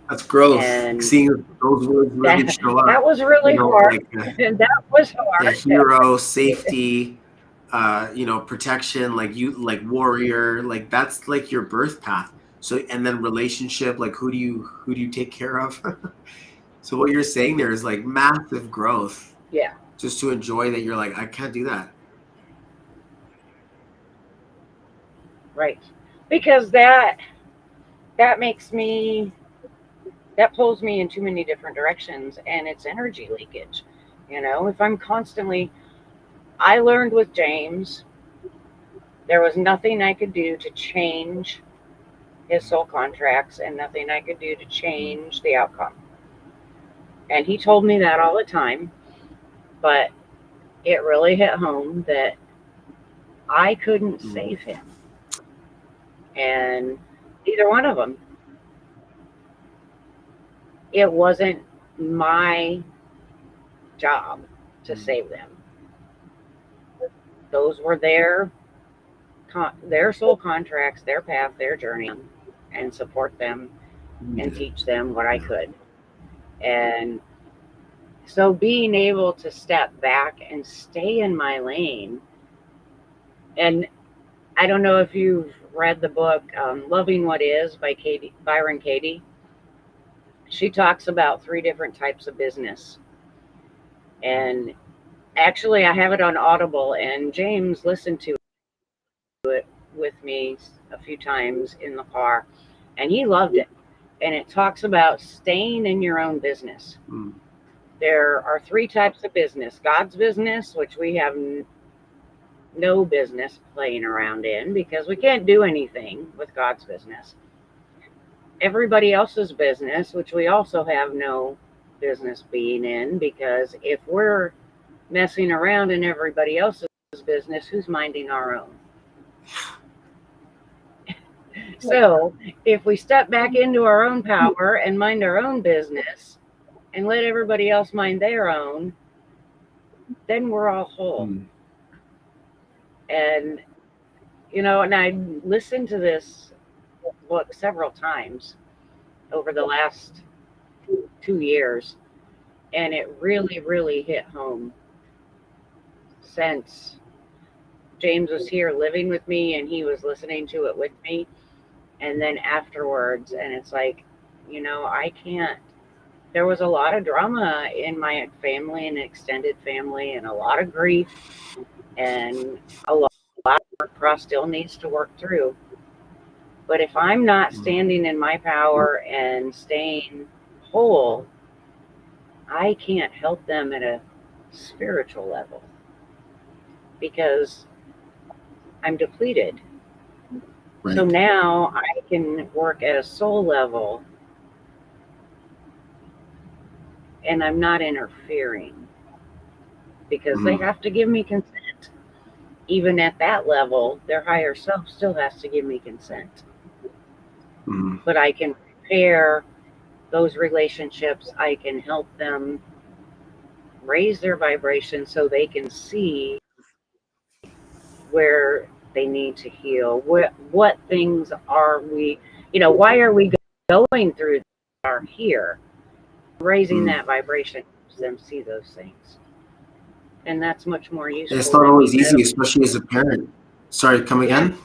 That's growth. And Seeing those words really that show up, that was you really know, hard. like And that was yeah, hard. hero, safety, you know, protection, like you, like warrior, like that's like your birth path. So, and then relationship, like who do you take care of? So what you're saying there is like massive growth, Yeah, just to enjoy that. You're like, I can't do that. right. Because that makes me that pulls me in too many different directions, and it's energy leakage. You know, if I'm constantly I learned with James, there was nothing I could do to change his soul contracts and nothing I could do to change the outcome. And he told me that all the time, but it really hit home that I couldn't Mm. save him. And either one of them, it wasn't my job to Mm. save them. Those were their soul contracts, their path, their journey, and support them and Mm. teach them what I Yeah. could. And so being able to step back and stay in my lane, and I don't know if you've read the book Loving What Is by Byron Katie. She talks about 3 different types of business. And actually, I have it on Audible, and James listened to it with me a few times in the car, and he loved it. And it talks about staying in your own business. Mm. There are 3 types of business: God's business, which we have no business playing around in because we can't do anything with God's business. Everybody else's business, which we also have no business being in, because if we're messing around in everybody else's business, who's minding our own? So if we step back into our own power and mind our own business, and let everybody else mind their own, then we're all whole. Mm. And, and I listened to this book several times over the last 2 years, and it really, really hit home since James was here living with me and he was listening to it with me. And then afterwards, and it's like, I can't. There was a lot of drama in my family and extended family, and a lot of grief, and a lot of cross still needs to work through. But if I'm not Mm. standing in my power and staying whole, I can't help them at a spiritual level because I'm depleted. So Right. now I can work at a soul level and I'm not interfering because they Mm. have to give me consent. Even at that level, their higher self still has to give me consent. Mm. But I can repair those relationships. I can help them raise their vibration so they can see where they need to heal. What things are we, why are we going through are here? Raising Mm. that vibration helps them see those things. And that's much more It's useful not than me always easy, meddling. especially as a parent. Sorry, come Yeah. again?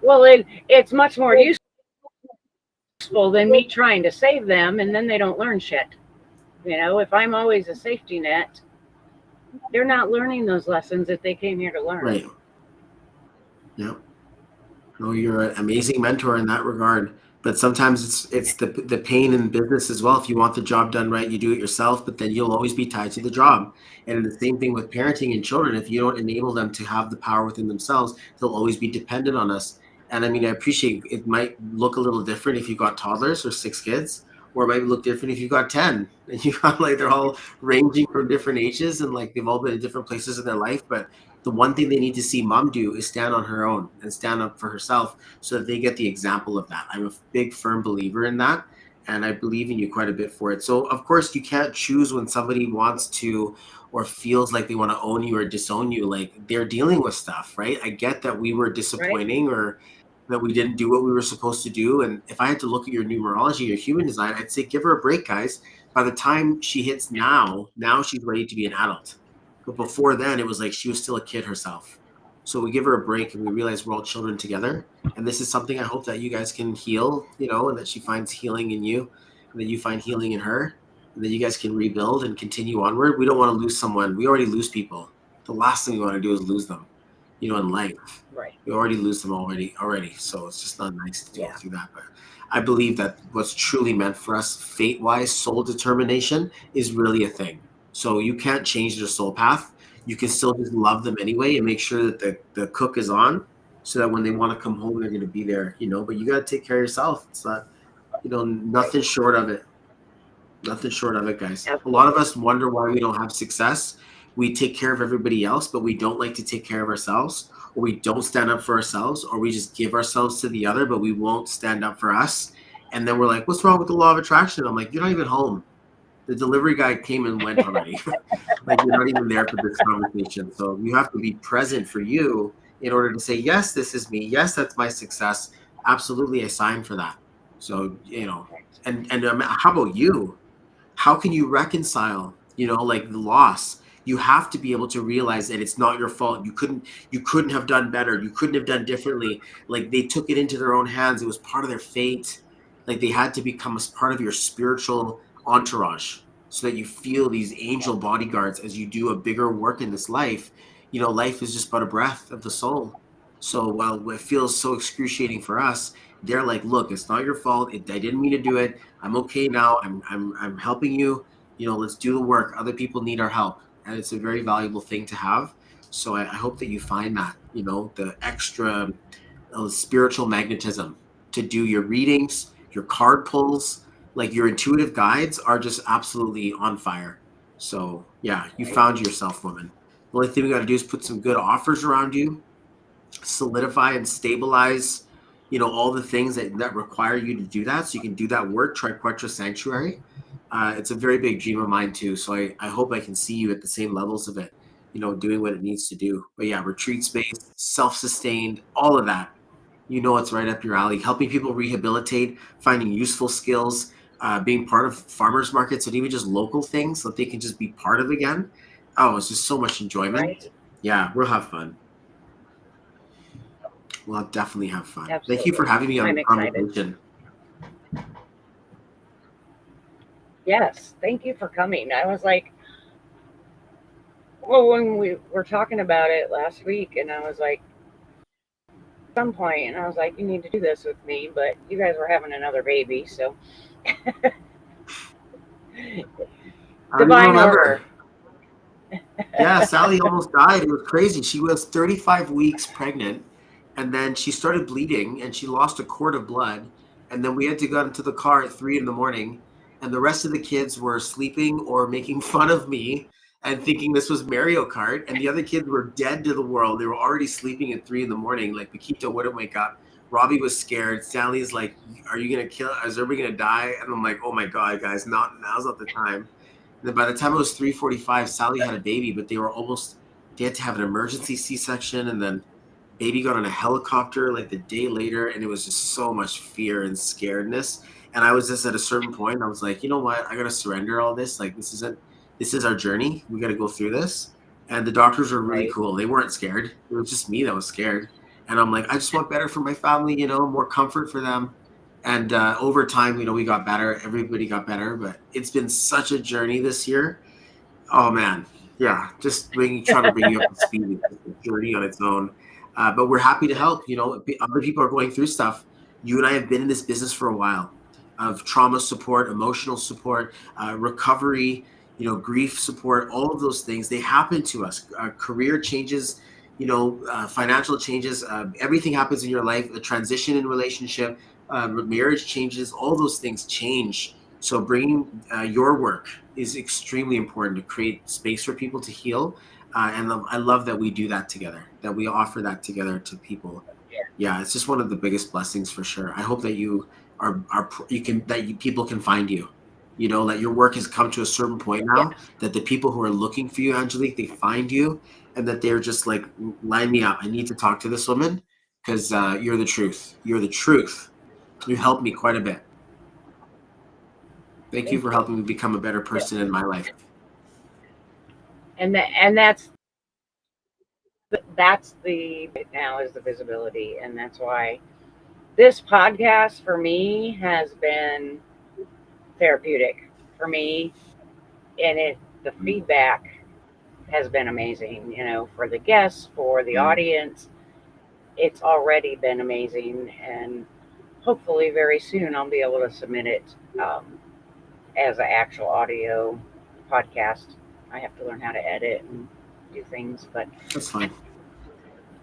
Well, it's much more useful than me trying to save them and then they don't learn shit. If I'm always a safety net, they're not learning those lessons that they came here to learn. Right. Yeah. No, you're an amazing mentor in that regard. But sometimes it's the pain in business as well. If you want the job done right, you do it yourself, but then you'll always be tied to the job. And the same thing with parenting and children. If you don't enable them to have the power within themselves, they'll always be dependent on us. And I mean, I appreciate it might look a little different if you've got toddlers or 6 kids, or it might look different if you've got 10 and you got like they're all ranging from different ages and like they've all been in different places in their life. But the one thing they need to see mom do is stand on her own and stand up for herself so that they get the example of that. I'm a big, firm believer in that. And I believe in you quite a bit for it. So, of course, you can't choose when somebody wants to or feels like they want to own you or disown you. Like they're dealing with stuff, right? I get that we were Right? disappointing or that we didn't do what we were supposed to do. And if I had to look at your numerology, your human design, I'd say give her a break, guys. By the time she hits now she's ready to be an adult. But before then, it was like she was still a kid herself. So we give her a break and we realize we're all children together. And this is something I hope that you guys can heal, and that she finds healing in you and that you find healing in her and that you guys can rebuild and continue onward. We don't want to lose someone. We already lose people. The last thing we want to do is lose them, in life. Right. We already lose them already. So it's just not nice to go Yeah. through that. But I believe that what's truly meant for us, fate wise, soul determination, is really a thing. So you can't change their soul path. You can still just love them anyway and make sure that the cook is on so that when they want to come home, they're going to be there. But you got to take care of yourself. It's not, Right. nothing short of it. Nothing short of it, guys. A lot of Absolutely. us wonder why we don't have success. We take care of everybody else, but we don't like to take care of ourselves, or we don't stand up for ourselves, or we just give ourselves to the other, but we won't stand up for us. And then we're like, what's wrong with the law of attraction? I'm like, you're not even home. The delivery guy came and went already. Like you're not even there for this conversation. So you have to be present for you in order to say, yes, this is me. Yes, that's my success. Absolutely, I signed for that. So, and how about you? How can you reconcile, like the loss? You have to be able to realize that it's not your fault. You couldn't have done better. You couldn't have done differently. Like they took it into their own hands. It was part of their fate. Like they had to become a part of your spiritual entourage so that you feel these angel bodyguards as you do a bigger work in this life. Life is just but a breath of the soul. So while it feels so excruciating for us, they're like, look, it's not your fault. I didn't mean to do it. I'm okay now. I'm helping you. Let's do the work. Other people need our help, and it's a very valuable thing to have. So I hope that you find that the extra spiritual magnetism to do your readings, your card pulls, like your intuitive guides are just absolutely on fire. So yeah, you Right. found yourself, woman. The only thing we got to do is put some good offers around you, solidify and stabilize all the things that require you to do that so you can do that work. Triquetra Sanctuary, It's a very big dream of mine too. So I hope I can see you at the same levels of it, doing what it needs to do. But yeah, retreat space, self-sustained, all of that. It's right up your alley. Helping people rehabilitate, finding useful skills, being part of farmers markets and even just local things that they can just be part of again. Oh, it's just so much enjoyment. Right? Yeah, we'll have fun. We'll definitely have fun. Thank you for Absolutely. having me on I'm the excited. conversation. Yes, thank you for coming. I was like, well, when we were talking about it last week, and I was like, some point, and I was like, you need to do this with me, but you guys were having another baby, so I don't even divine remember. order. Yeah, Sally almost died. It was crazy. She was 35 weeks pregnant, and then she started bleeding, and she lost a quart of blood. And then we had to go into the car at 3 in the morning, and the rest of the kids were sleeping or making fun of me and thinking this was Mario Kart. And the other kids were dead to the world. They were already sleeping at 3 in the morning. Like Paquito wouldn't wake up. Robbie was scared. Sally's like, "Are you gonna kill? Is everybody gonna die?" And I'm like, "Oh my god, guys, now's not the time." And then by the time it was 3:45, Sally had a baby, but they had to have an emergency C-section, and then baby got on a helicopter like the day later, and it was just so much fear and scaredness. And I was just at a certain point, I was like, you know what? I gotta surrender all this. Like this is our journey. We gotta go through this. And the doctors were really Right. cool. They weren't scared. It was just me that was scared. And I'm like, I just want better for my family, more comfort for them. And over time, we got better. Everybody got better, but it's been such a journey this year. Oh man, yeah, just trying to bring you up to speed. It's a journey on its own, but we're happy to help. Other people are going through stuff. You and I have been in this business for a while, of trauma support, emotional support, recovery. Grief support. All of those things, they happen to us. Career changes. Financial changes. Everything happens in your life. A transition in relationship, marriage changes. All those things change. So bringing your work is extremely important to create space for people to heal. And I love that we do that together, that we offer that together to people. Yeah. Yeah, it's just one of the biggest blessings for sure. I hope that people can find you. That your work has come to a certain point now, Yes. that the people who are looking for you, Angelique, they find you, and that they're just like, line me up. I need to talk to this woman because you're the truth. You're the truth. You helped me quite a bit. Thank you Thank for you. helping me become a better Yeah. person in my life. And that's the right now is the visibility, and that's why this podcast for me has been therapeutic for me, and the Mm, feedback has been amazing. For the guests, for the mm, audience, it's already been amazing, and hopefully very soon I'll be able to submit it um, as an actual audio podcast. I have to learn how to edit and do things, but that's fine.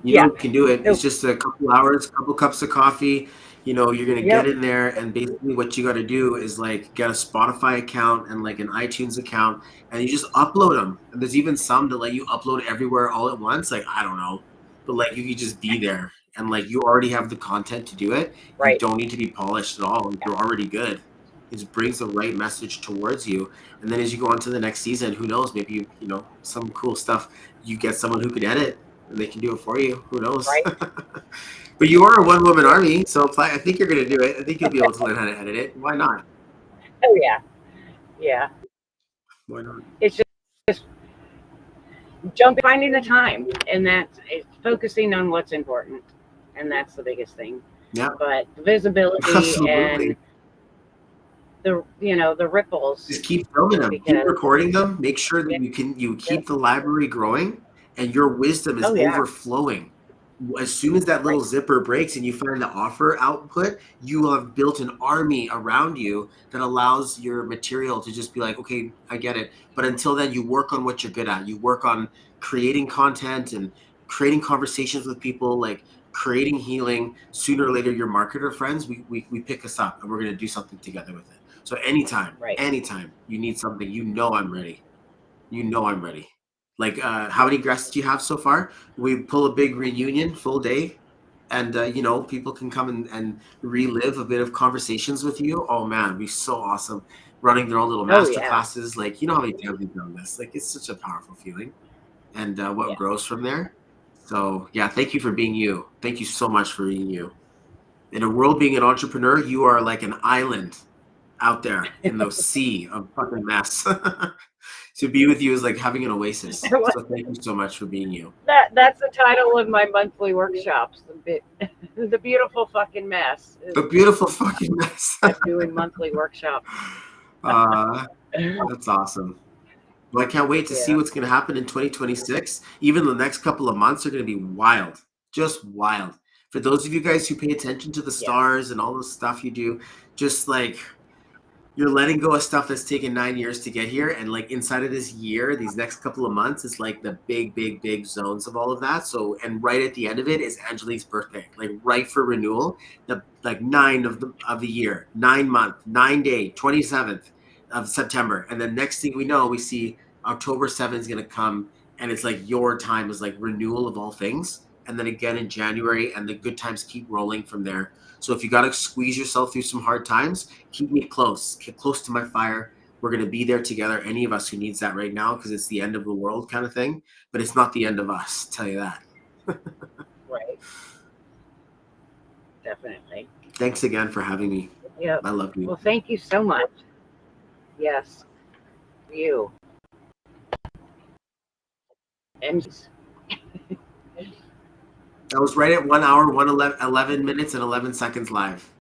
yeah. You can do it. It's So, just a couple hours, couple cups of coffee. You're gonna get yep. in there, and basically what you got to do is like get a Spotify account and like an iTunes account, and you just upload them. And there's even some that let you upload everywhere all at once. Like I don't know, but like you could just be there, and like you already have the content to do it. You Right. don't need to be polished at all. Like, you're already good. It just brings the right message towards you, and then as you go on to the next season, who knows? Maybe some cool stuff. You get someone who could edit and they can do it for you. Who knows? Right. But you are a one-woman Yeah. army, so I think you're going to do it. I think you'll be able to learn how to edit it. Why not? Oh yeah. Yeah. Why not? It's just finding the time, and that's it's focusing on what's important, and that's the biggest thing. Yeah, But visibility and absolutely. the ripples, Just keep filming them, keep because recording them. Make sure that yeah, you yeah. keep the library growing, and your wisdom is Oh yeah. overflowing. As soon as that little Right. zipper breaks and you find the offer output, you will have built an army around you that allows your material to just be like, okay, I get it. But until then, you work on what you're good at. You work on creating content and creating conversations with people, like creating healing. Sooner or later, your marketer friends, we pick us up and we're going to do something together with it. So Right. anytime you need something, I'm ready. I'm ready. Like, how many guests do you have so far? We pull a big reunion, full day, and you know, people can come and relive a bit of conversations with you. Oh man, it'd be so awesome running their own little Oh master yeah, classes. Like, you know how many times we've done this? Like, it's such a powerful feeling, and what yeah. grows from there. So yeah, thank you for being you. Thank you so much for being you. In a world, being an entrepreneur, you are like an island out there in the sea of fucking mess. To be with you is like having an oasis. So thank you so much for being you. That's the title of my monthly workshops. The beautiful fucking mess. The beautiful fucking mess. I'm doing monthly workshops. uh, that's awesome. Well, I can't wait to see Yeah. what's going to happen in 2026. Even the next couple of months are going to be wild, just wild. For those of you guys who pay attention to the Yes. stars and all the stuff you do, just like you're letting go of stuff that's taken 9 years to get here, and like inside of this year, these next couple of months is like the big zones of all of that. So, and right at the end of it is Angelique's birthday, like right for renewal, the like 9 of the year, 9 month, 9 day, 27th of September, and then next thing we know, we see October 7th is gonna come, and it's like your time is like renewal of all things, and then again in January, and the good times keep rolling from there. So if you got to squeeze yourself through some hard times, keep me close. Get close to my fire. We're going to be there together. Any of us who needs that right now, because it's the end of the world kind of thing, but it's not the end of us. Tell you that. Right. Definitely. Thanks again for having me. Yep. I love you. Well, thank you so much. Yes. You. And I was right at 1 hour, 11 minutes, and 11 seconds live.